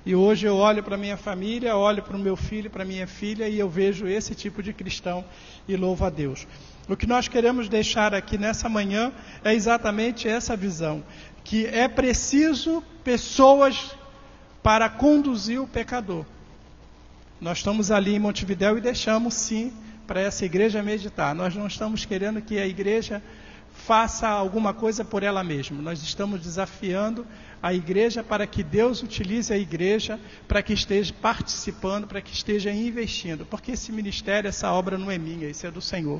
S6: E hoje eu olho para minha família, olho para o meu filho, para minha filha, e eu vejo esse tipo de cristão e louvo a Deus. O que nós queremos deixar aqui nessa manhã é exatamente essa visão, que é preciso pessoas para conduzir o pecador. Nós estamos ali em Montevidéu e deixamos sim para essa igreja meditar. Nós não estamos querendo que a igreja faça alguma coisa por ela mesma. Nós estamos desafiando a igreja para que Deus utilize a igreja para que esteja participando, para que esteja investindo. Porque esse ministério, essa obra não é minha, isso é do Senhor.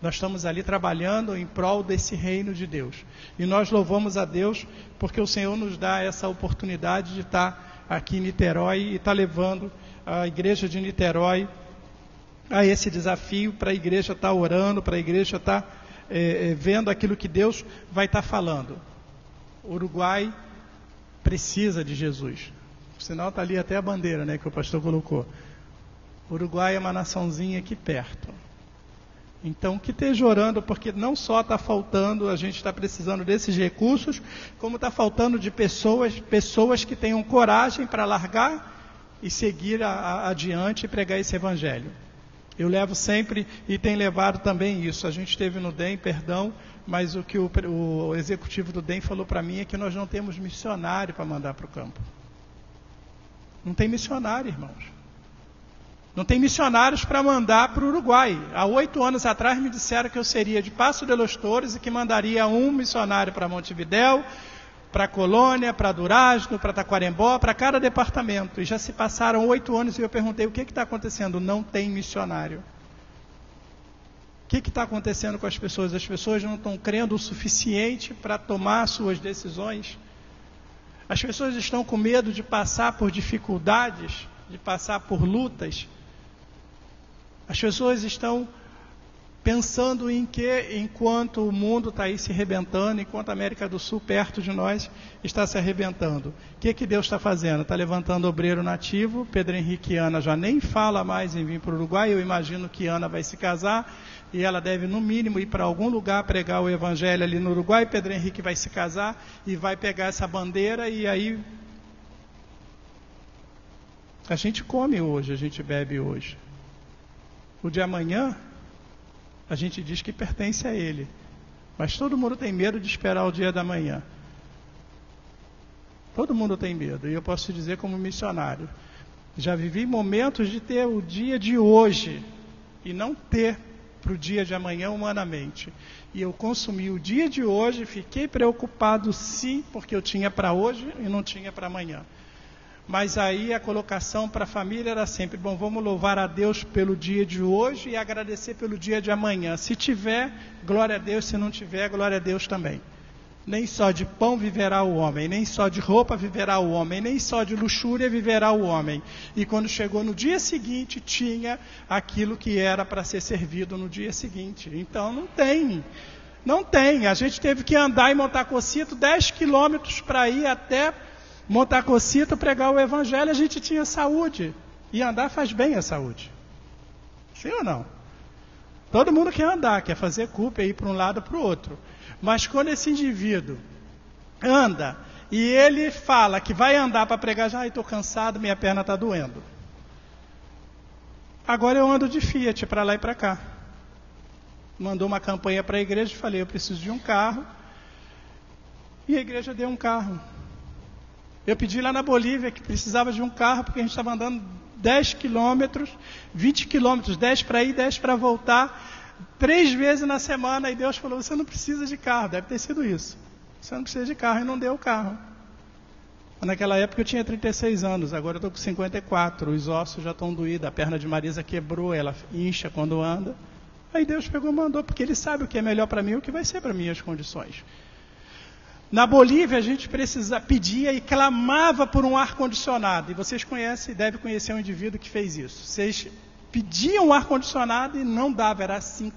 S6: Nós estamos ali trabalhando em prol desse reino de Deus. E nós louvamos a Deus porque o Senhor nos dá essa oportunidade de estar aqui em Niterói e está levando a igreja de Niterói a esse desafio, para a igreja estar orando, para a igreja estar vendo aquilo que Deus vai estar falando. O Uruguai precisa de Jesus. Por sinal está ali até a bandeira, né, que o pastor colocou. O Uruguai é uma naçãozinha aqui perto. Então, que esteja orando, porque não só está faltando, a gente está precisando desses recursos, como está faltando de pessoas que tenham coragem para largar e seguir adiante e pregar esse evangelho. Eu levo sempre, e tenho levado também isso. A gente teve no DEM, perdão, mas o que o executivo do DEM falou para mim é que nós não temos missionário para mandar para o campo. Não tem missionário, irmãos. Não tem missionários para mandar para o Uruguai. Há 8 anos atrás me disseram que eu seria de Paso de los Toros e que mandaria um missionário para Montevidéu, para Colônia, para Durazno, para Taquarembó, para cada departamento. E já se passaram 8 anos e eu perguntei, o que está acontecendo? Não tem missionário. O que está acontecendo com as pessoas? As pessoas não estão crendo o suficiente para tomar suas decisões. As pessoas estão com medo de passar por dificuldades, de passar por lutas. As pessoas estão pensando em que, enquanto o mundo está aí se arrebentando, enquanto a América do Sul, perto de nós, está se arrebentando, o que Deus está fazendo? Está levantando obreiro nativo. Pedro Henrique e Ana já nem fala mais em vir para o Uruguai. Eu imagino que Ana vai se casar e ela deve, no mínimo, ir para algum lugar pregar o evangelho ali no Uruguai. Pedro Henrique vai se casar e vai pegar essa bandeira, e aí a gente come hoje, a gente bebe hoje. O de amanhã, a gente diz que pertence a ele. Mas todo mundo tem medo de esperar o dia da manhã. Todo mundo tem medo. E eu posso te dizer como missionário. Já vivi momentos de ter o dia de hoje e não ter para o dia de amanhã humanamente. E eu consumi o dia de hoje, fiquei preocupado sim, porque eu tinha para hoje e não tinha para amanhã. Mas aí a colocação para a família era sempre, bom, vamos louvar a Deus pelo dia de hoje e agradecer pelo dia de amanhã. Se tiver, glória a Deus; se não tiver, glória a Deus também. Nem só de pão viverá o homem, nem só de roupa viverá o homem, nem só de luxúria viverá o homem. E quando chegou no dia seguinte, tinha aquilo que era para ser servido no dia seguinte. Então não tem. A gente teve que andar em Montacocito 10 quilômetros para ir até Montacocito pregar o evangelho. A gente tinha saúde, e andar faz bem à saúde, sim ou não? Todo mundo quer andar, quer fazer culpa, ir para um lado para o outro. Mas quando esse indivíduo anda e ele fala que vai andar para pregar, já estou cansado, minha perna está doendo. Agora eu ando de Fiat para lá e para cá. Mandou uma campanha para a igreja, falei, eu preciso de um carro, e a igreja deu um carro. Eu pedi lá na Bolívia que precisava de um carro, porque a gente estava andando 10 quilômetros, 20 quilômetros, 10 para ir, 10 para voltar, 3 vezes na semana, e Deus falou, você não precisa de carro. Deve ter sido isso. Você não precisa de carro, e não deu o carro. Naquela época eu tinha 36 anos, agora eu estou com 54, os ossos já estão doídos, a perna de Marisa quebrou, ela incha quando anda. Aí Deus pegou e mandou, porque Ele sabe o que é melhor para mim e o que vai ser para minhas condições. Na Bolívia a gente pedia e clamava por um ar-condicionado. E vocês conhecem, devem conhecer um indivíduo que fez isso. Vocês pediam um ar-condicionado e não dava.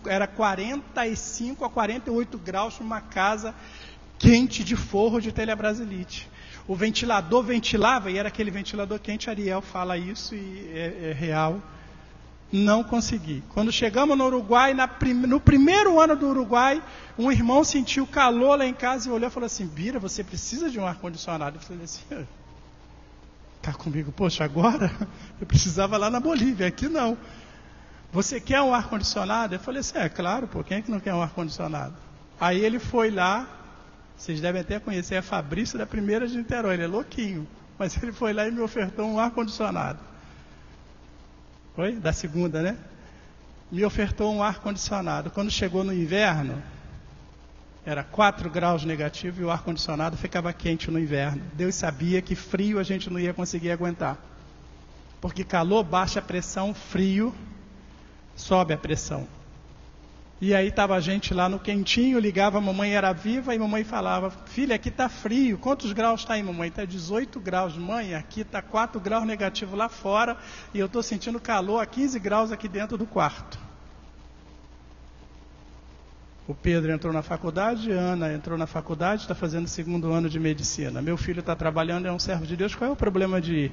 S6: Era 45 a 48 graus numa casa quente de forro de Telebrasilite. O ventilador ventilava, e era aquele ventilador quente. Ariel fala isso e é real. Não consegui. Quando chegamos no Uruguai, no primeiro ano do Uruguai, um irmão sentiu calor lá em casa e olhou e falou assim, Bira, você precisa de um ar-condicionado? Eu falei assim, está comigo? Poxa, agora? Eu precisava lá na Bolívia, aqui não. Você quer um ar-condicionado? Eu falei assim, claro, pô, quem é que não quer um ar-condicionado? Aí ele foi lá, vocês devem até conhecer a Fabrício da Primeira de Niterói, ele é louquinho, mas ele foi lá e me ofertou um ar-condicionado. Foi? Da segunda, né? Me ofertou um ar-condicionado. Quando chegou no inverno, era 4 graus negativo e o ar-condicionado ficava quente no inverno. Deus sabia que frio a gente não ia conseguir aguentar. Porque calor baixa a pressão, frio sobe a pressão. E aí estava a gente lá no quentinho, ligava, a mamãe era viva e a mamãe falava, filha, aqui está frio, quantos graus está aí, mamãe? Está 18 graus, mãe, aqui está 4 graus negativo lá fora e eu estou sentindo calor a 15 graus aqui dentro do quarto. O Pedro entrou na faculdade, a Ana entrou na faculdade, está fazendo o 2º ano de medicina. Meu filho está trabalhando, é um servo de Deus, qual é o problema de ir?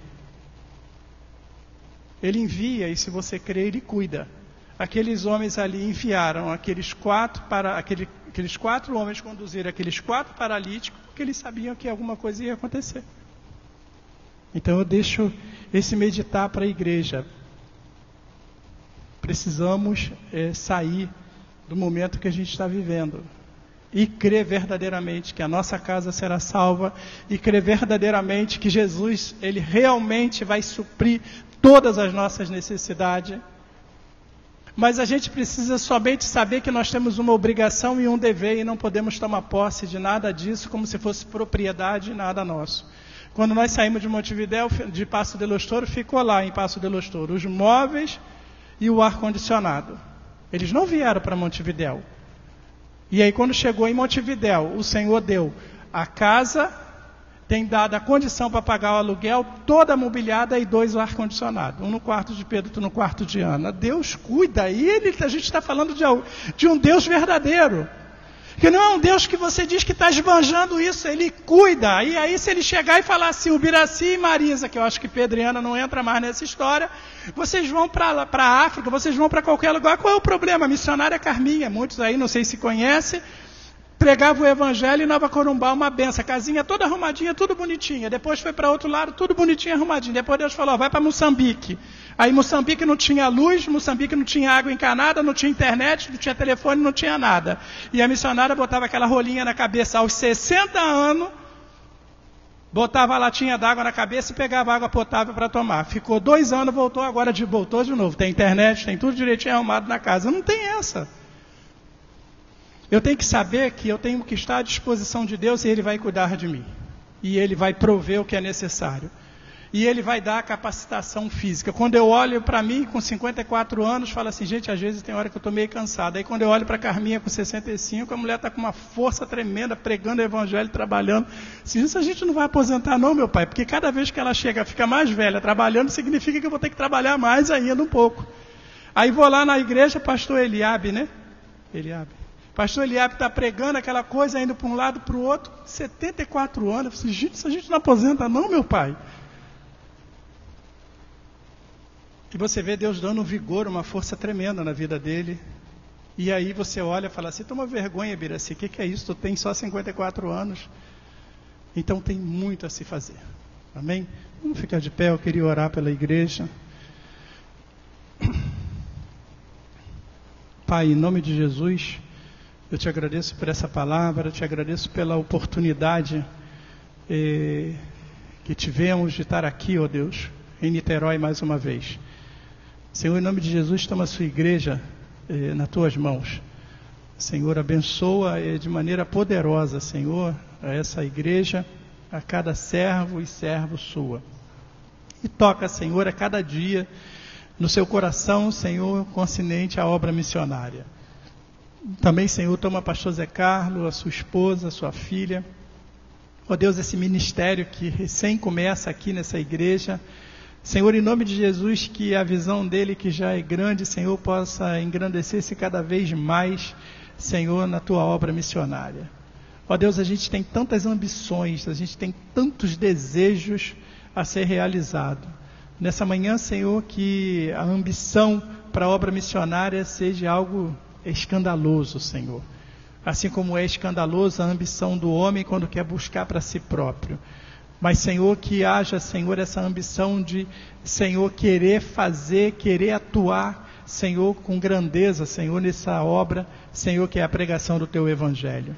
S6: Ele envia e se você crer, ele cuida. aqueles homens ali enviaram aqueles quatro homens conduziram aqueles 4 paralíticos, porque eles sabiam que alguma coisa ia acontecer. Então eu deixo esse meditar para a igreja. Precisamos sair do momento que a gente está vivendo e crer verdadeiramente que a nossa casa será salva, e crer verdadeiramente que Jesus, Ele realmente vai suprir todas as nossas necessidades. Mas a gente precisa somente saber que nós temos uma obrigação e um dever, e não podemos tomar posse de nada disso como se fosse propriedade e nada nosso. Quando nós saímos de Montevidéu, de Passo de los Touros, ficou lá em Passo de los Touros os móveis e o ar-condicionado. Eles não vieram para Montevidéu. E aí quando chegou em Montevidéu, o Senhor deu a casa, tem dado a condição para pagar o aluguel, toda mobiliada, e 2 ar-condicionados. Um no quarto de Pedro, outro no quarto de Ana. Deus cuida. E a gente está falando de um Deus verdadeiro. Que não é um Deus que você diz que está esbanjando isso. Ele cuida. E aí se ele chegar e falar assim, o Biraci e Marisa, que eu acho que Pedro e Ana não entra mais nessa história, vocês vão para a África, vocês vão para qualquer lugar. Qual é o problema? A missionária Carminha, muitos aí não sei se conhecem, pregava o evangelho em Nova Corumbá, uma benção, a casinha toda arrumadinha, tudo bonitinha. Depois foi para outro lado, tudo bonitinho, arrumadinho. Depois Deus falou, vai para Moçambique. Aí Moçambique não tinha luz, Moçambique não tinha água encanada, não tinha internet, não tinha telefone, não tinha nada. E a missionária botava aquela rolinha na cabeça aos 60 anos, botava a latinha d'água na cabeça e pegava água potável para tomar. Ficou 2 anos, voltou de novo. Tem internet, tem tudo direitinho arrumado na casa. Não tem essa. Eu tenho que saber que eu tenho que estar à disposição de Deus, e Ele vai cuidar de mim. E Ele vai prover o que é necessário. E Ele vai dar a capacitação física. Quando eu olho para mim, com 54 anos, falo assim, gente, às vezes tem hora que eu estou meio cansado. Aí quando eu olho para a Carminha com 65, a mulher está com uma força tremenda, pregando o evangelho, trabalhando. Isso a gente não vai aposentar não, meu pai, porque cada vez que ela chega, fica mais velha, trabalhando, significa que eu vou ter que trabalhar mais ainda um pouco. Aí vou lá na igreja, pastor Eliabe, né? Pastor Eliabe está pregando aquela coisa, indo para um lado para o outro, 74 anos. Eu falei, gente, isso a gente não aposenta não, meu pai. E você vê Deus dando um vigor, uma força tremenda na vida dele. E aí você olha e fala assim, toma vergonha, Biraci, o que é isso? Tu tem só 54 anos. Então tem muito a se fazer. Amém? Vamos ficar de pé, eu queria orar pela igreja. Pai, em nome de Jesus, eu te agradeço por essa palavra, eu te agradeço pela oportunidade que tivemos de estar aqui, ó Deus, em Niterói mais uma vez. Senhor, em nome de Jesus, toma a sua igreja nas tuas mãos. Senhor, abençoa de maneira poderosa, Senhor, a essa igreja, a cada servo e servo sua. E toca, Senhor, a cada dia no seu coração, Senhor, consciente à obra missionária. Também, Senhor, toma o pastor Zé Carlos, a sua esposa, a sua filha. Ó Deus, esse ministério que recém começa aqui nessa igreja. Senhor, em nome de Jesus, que a visão dele, que já é grande, Senhor, possa engrandecer-se cada vez mais, Senhor, na tua obra missionária. Ó Deus, a gente tem tantas ambições, a gente tem tantos desejos a ser realizado. Nessa manhã, Senhor, que a ambição para a obra missionária seja algo escandaloso, Senhor. Assim como é escandalosa a ambição do homem quando quer buscar para si próprio. Mas, Senhor, que haja, Senhor, essa ambição de, Senhor, querer fazer, querer atuar, Senhor, com grandeza, Senhor, nessa obra, Senhor, que é a pregação do Teu Evangelho.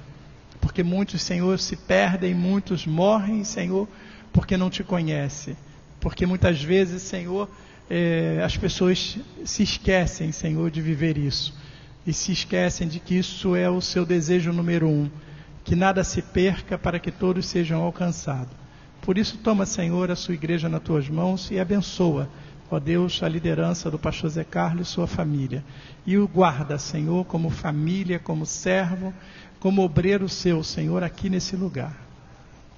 S6: Porque muitos, Senhor, se perdem, muitos morrem, Senhor, porque não Te conhecem. Porque muitas vezes, Senhor, as pessoas se esquecem, Senhor, de viver isso. E se esquecem de que isso é o seu desejo número 1. Que nada se perca para que todos sejam alcançados. Por isso, toma, Senhor, a sua igreja nas tuas mãos e abençoa, ó Deus, a liderança do pastor Zé Carlos e sua família. E o guarda, Senhor, como família, como servo, como obreiro seu, Senhor, aqui nesse lugar.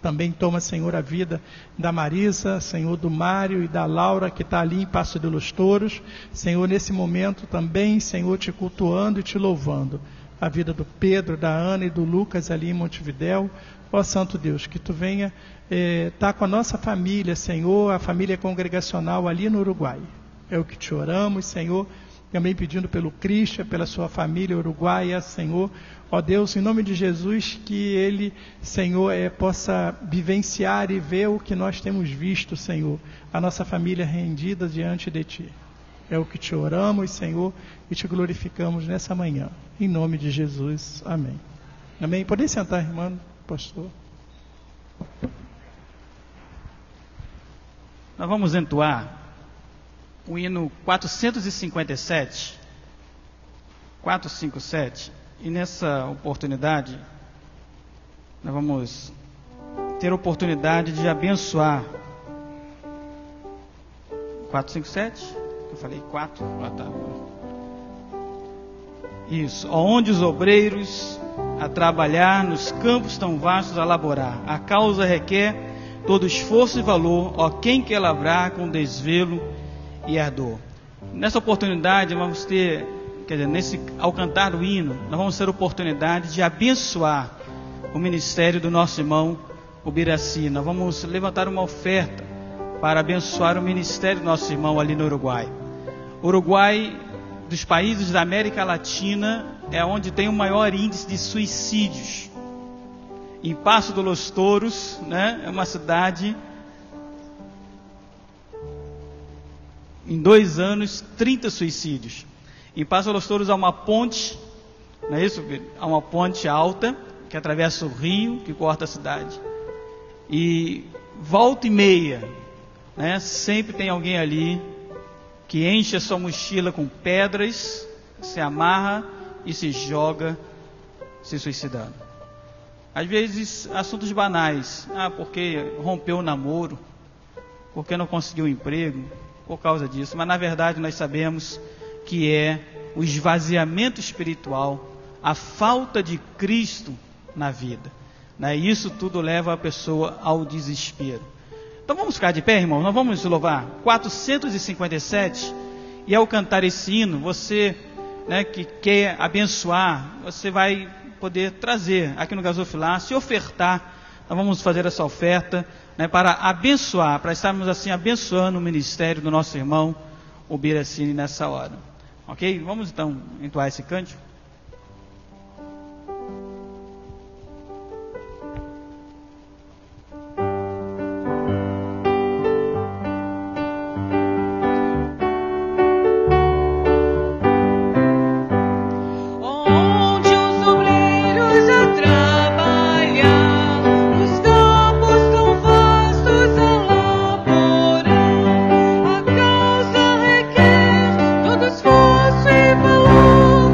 S6: Também toma, Senhor, a vida da Marisa, Senhor, do Mário e da Laura, que está ali em Passo de los Touros. Senhor, nesse momento também, Senhor, te cultuando e te louvando. A vida do Pedro, da Ana e do Lucas ali em Montevidéu. Ó Santo Deus, que Tu venha estar com a nossa família, Senhor, a família congregacional ali no Uruguai. É o que Te oramos, Senhor, também pedindo pelo Christian, pela sua família uruguaia, Senhor. Ó Deus, em nome de Jesus, que ele, Senhor, possa vivenciar e ver o que nós temos visto, Senhor, a nossa família rendida diante de Ti. É o que Te oramos, Senhor, e Te glorificamos nessa manhã. Em nome de Jesus. Amém. Amém. Podem sentar, irmão, pastor.
S5: Nós vamos entoar o hino 457, 457, e nessa oportunidade, nós vamos ter a oportunidade de abençoar. 457? Eu falei 4? Ah, tá. Isso. Onde os obreiros a trabalhar nos campos tão vastos a laborar. A causa requer todo esforço e valor, ó quem quer lavrar com desvelo e ardor. Nessa oportunidade vamos ter, ao cantar o hino, nós vamos ter a oportunidade de abençoar o ministério do nosso irmão Ubiraci. Nós vamos levantar uma oferta para abençoar o ministério do nosso irmão ali no Uruguai. O Uruguai, dos países da América Latina, é onde tem o maior índice de suicídios. Em Passo de los Toros, né, é uma cidade, em 2 anos, 30 suicídios. Em Passo de los Toros há uma ponte, não é isso? Há uma ponte alta que atravessa o rio, que corta a cidade. E volta e meia, né, sempre tem alguém ali que enche a sua mochila com pedras, se amarra e se joga se suicidando. Às vezes, assuntos banais. Porque rompeu o namoro, porque não conseguiu um emprego, por causa disso. Mas, na verdade, nós sabemos que é o esvaziamento espiritual, a falta de Cristo na vida. Né? E isso tudo leva a pessoa ao desespero. Então, vamos ficar de pé, irmão? Nós vamos louvar 457. E ao cantar esse hino, você, né, que quer abençoar, você vai poder trazer aqui no Gasofilar, se ofertar. Nós vamos fazer essa oferta, né, para abençoar, para estarmos assim abençoando o ministério do nosso irmão Ubiraci nessa hora. Ok? Vamos então entoar esse cântico.
S7: Todo esforço e valor,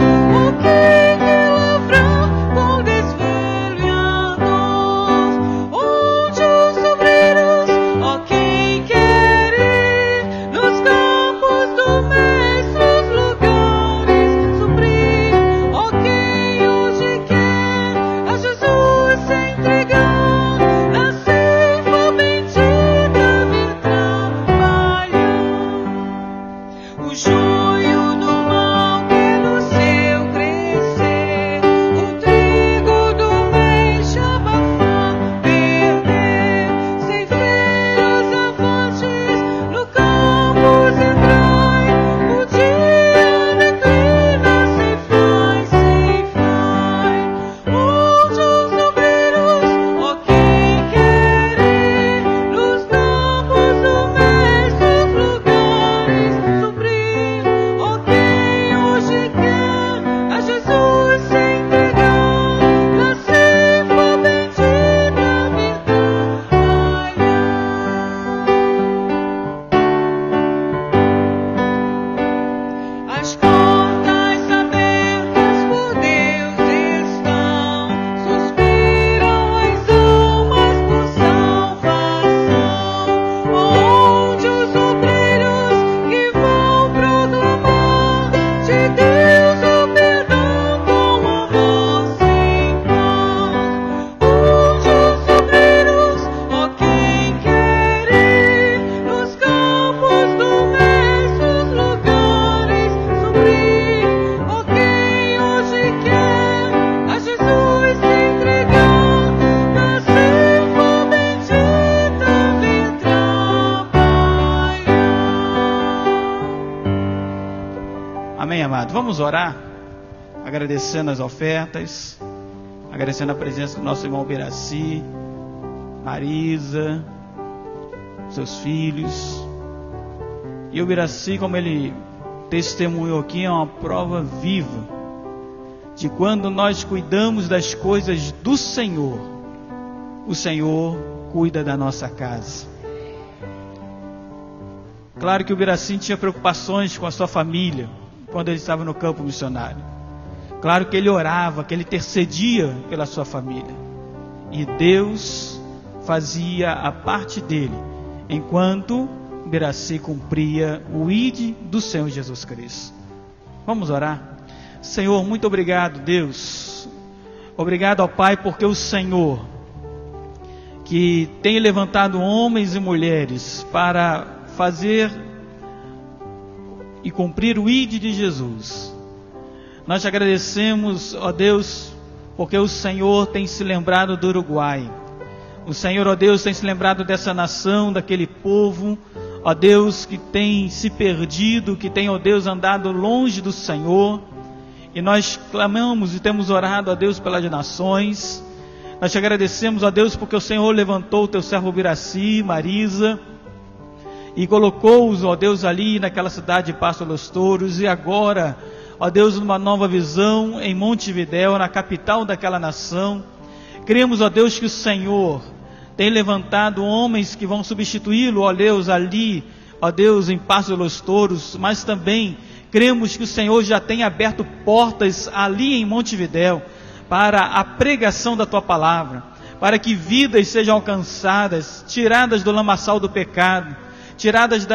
S5: Vamos orar, agradecendo as ofertas, agradecendo a presença do nosso irmão Biraci, Marisa, seus filhos. E o Biraci, como ele testemunhou aqui, é uma prova viva de quando nós cuidamos das coisas do Senhor, o Senhor cuida da nossa casa. Claro que o Biraci tinha preocupações com a sua família quando ele estava no campo missionário. Claro que ele orava, que ele intercedia pela sua família. E Deus fazia a parte dele, enquanto Biraci cumpria o ID do Senhor Jesus Cristo. Vamos orar? Senhor, muito obrigado, Deus. Obrigado ao Pai, porque o Senhor, que tem levantado homens e mulheres para fazer e cumprir o ID de Jesus. Nós te agradecemos, ó Deus, porque o Senhor tem se lembrado do Uruguai. O Senhor, ó Deus, tem se lembrado dessa nação, daquele povo, ó Deus, que tem se perdido, que tem, ó Deus, andado longe do Senhor. E nós clamamos e temos orado, ó Deus, pelas nações. Nós te agradecemos, ó Deus, porque o Senhor levantou o teu servo Biraci, Marisa, e colocou-os, ó Deus, ali naquela cidade de Passo dos Touros, e agora, ó Deus, numa nova visão em Montevidéu, na capital daquela nação. Cremos, ó Deus, que o Senhor tem levantado homens que vão substituí-lo, ó Deus, ali, ó Deus, em Passo dos Touros, mas também cremos que o Senhor já tem aberto portas ali em Montevidéu para a pregação da tua palavra, para que vidas sejam alcançadas, tiradas do lamaçal do pecado, tiradas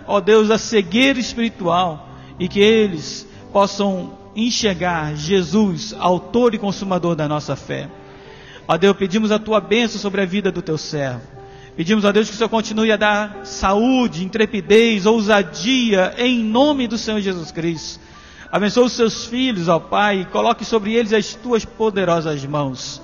S5: ó Deus, da cegueira espiritual, e que eles possam enxergar Jesus, autor e consumador da nossa fé. Ó Deus, pedimos a tua bênção sobre a vida do teu servo. Pedimos a Deus que o Senhor continue a dar saúde, intrepidez, ousadia, em nome do Senhor Jesus Cristo. Abençoa os seus filhos, ó Pai, e coloque sobre eles as tuas poderosas mãos.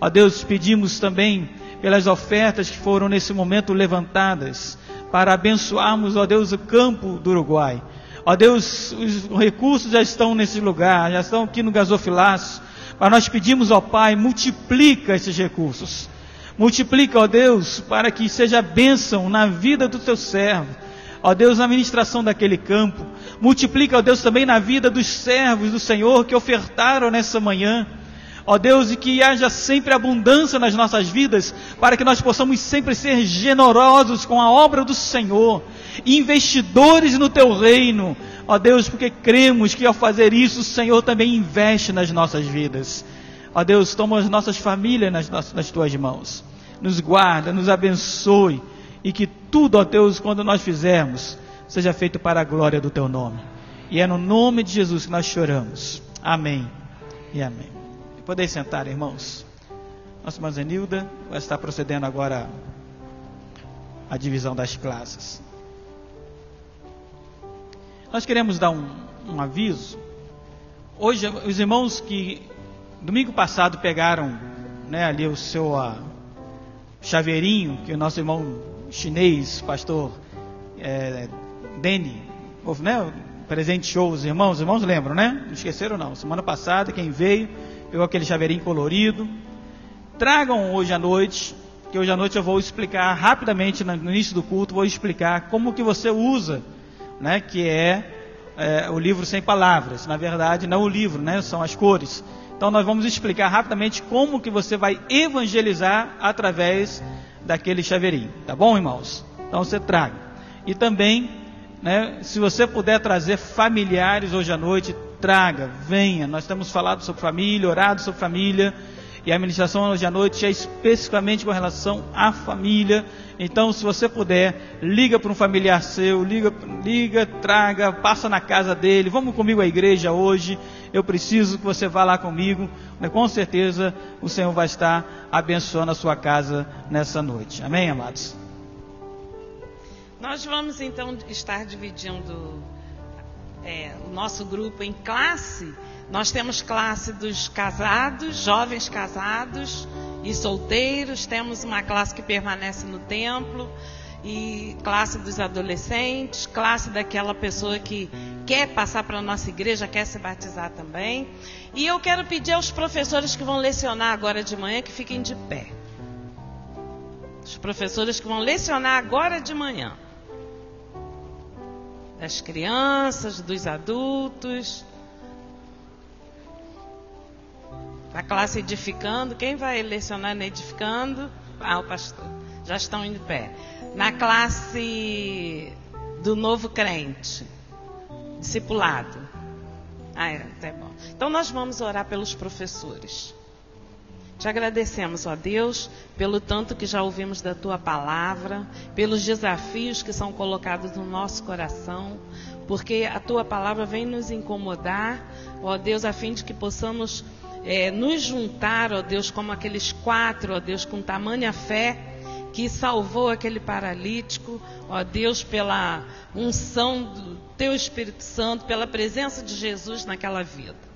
S5: Ó Deus, pedimos também pelas ofertas que foram nesse momento levantadas, para abençoarmos, ó Deus, o campo do Uruguai. Ó Deus, os recursos já estão nesse lugar, já estão aqui no gasofilaço, mas nós pedimos, ó Pai, multiplica esses recursos. Multiplica, ó Deus, para que seja bênção na vida do teu servo. Ó Deus, na administração daquele campo. Multiplica, ó Deus, também na vida dos servos do Senhor que ofertaram nessa manhã. Ó Deus, e que haja sempre abundância nas nossas vidas, para que nós possamos sempre ser generosos com a obra do Senhor, investidores no teu reino. Ó Deus, porque cremos que ao fazer isso, o Senhor também investe nas nossas vidas. Ó Deus, toma as nossas famílias nas tuas mãos, nos guarda, nos abençoe, e que tudo, ó Deus, quando nós fizermos, seja feito para a glória do teu nome. E é no nome de Jesus que nós choramos. Amém e amém. Podem sentar, irmãos. Nossa irmã Zenilda vai estar procedendo agora a divisão das classes. Nós queremos dar um aviso. Hoje, os irmãos que domingo passado pegaram, né, ali o seu chaveirinho, que o nosso irmão chinês, pastor Deni, né, presenteou os irmãos lembram, né? Não esqueceram não. Semana passada, quem veio, pegou aquele chaveirinho colorido. Tragam hoje à noite, que hoje à noite eu vou explicar rapidamente, no início do culto, vou explicar como que você usa, né, que é o livro sem palavras. Na verdade, não o livro, né, são as cores. Então nós vamos explicar rapidamente como que você vai evangelizar através daquele chaveirinho, tá bom, irmãos? Então você traga. E também, né, se você puder trazer familiares hoje à noite, traga, venha. Nós temos falado sobre família, orado sobre família, e a ministração hoje à noite é especificamente com relação à família. Então, se você puder, liga para um familiar seu, liga, traga, passa na casa dele, vamos comigo à igreja hoje, eu preciso que você vá lá comigo, né? Com certeza o Senhor vai estar abençoando a sua casa nessa noite. Amém, amados?
S1: Nós vamos então estar dividindo o nosso grupo em classe. Nós temos classe dos casados, jovens casados e solteiros. Temos uma classe que permanece no templo e classe dos adolescentes, classe daquela pessoa que quer passar para a nossa igreja, quer se batizar também. E eu quero pedir aos professores que vão lecionar agora de manhã que fiquem de pé. Os professores que vão lecionar agora de manhã. Das crianças, dos adultos. A classe edificando. Quem vai lecionar na edificando? Ah, o pastor. Já estão em pé. Na classe do novo crente. Discipulado. Tá bom. Então nós vamos orar pelos professores. Te agradecemos, ó Deus, pelo tanto que já ouvimos da Tua palavra, pelos desafios que são colocados no nosso coração, porque a Tua palavra vem nos incomodar, ó Deus, a fim de que possamos nos juntar, ó Deus, como aqueles 4, ó Deus, com tamanha fé, que salvou aquele paralítico, ó Deus, pela unção do Teu Espírito Santo, pela presença de Jesus naquela vida.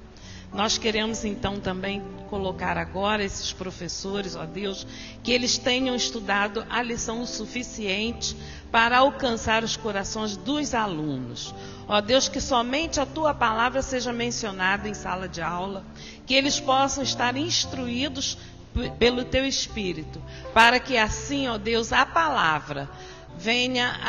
S1: Nós queremos então também colocar agora esses professores, ó Deus, que eles tenham estudado a lição o suficiente para alcançar os corações dos alunos. Ó Deus, que somente a Tua palavra seja mencionada em sala de aula, que eles possam estar instruídos pelo Teu Espírito, para que assim, ó Deus, a palavra venha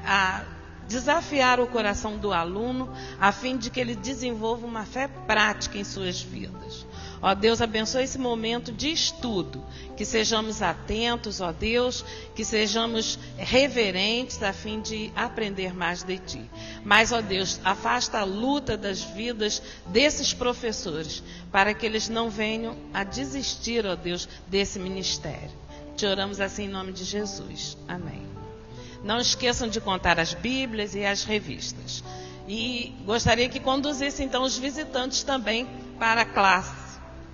S1: a desafiar o coração do aluno, a fim de que ele desenvolva uma fé prática em suas vidas. Ó Deus, abençoe esse momento de estudo, que sejamos atentos, ó Deus, que sejamos reverentes a fim de aprender mais de Ti. Mas, ó Deus, afasta a luta das vidas desses professores, para que eles não venham a desistir, ó Deus, desse ministério. Te oramos assim em nome de Jesus. Amém. Não esqueçam de contar as Bíblias e as revistas. E gostaria que conduzisse então os visitantes também para a classe.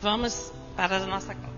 S1: Vamos para a nossa classe.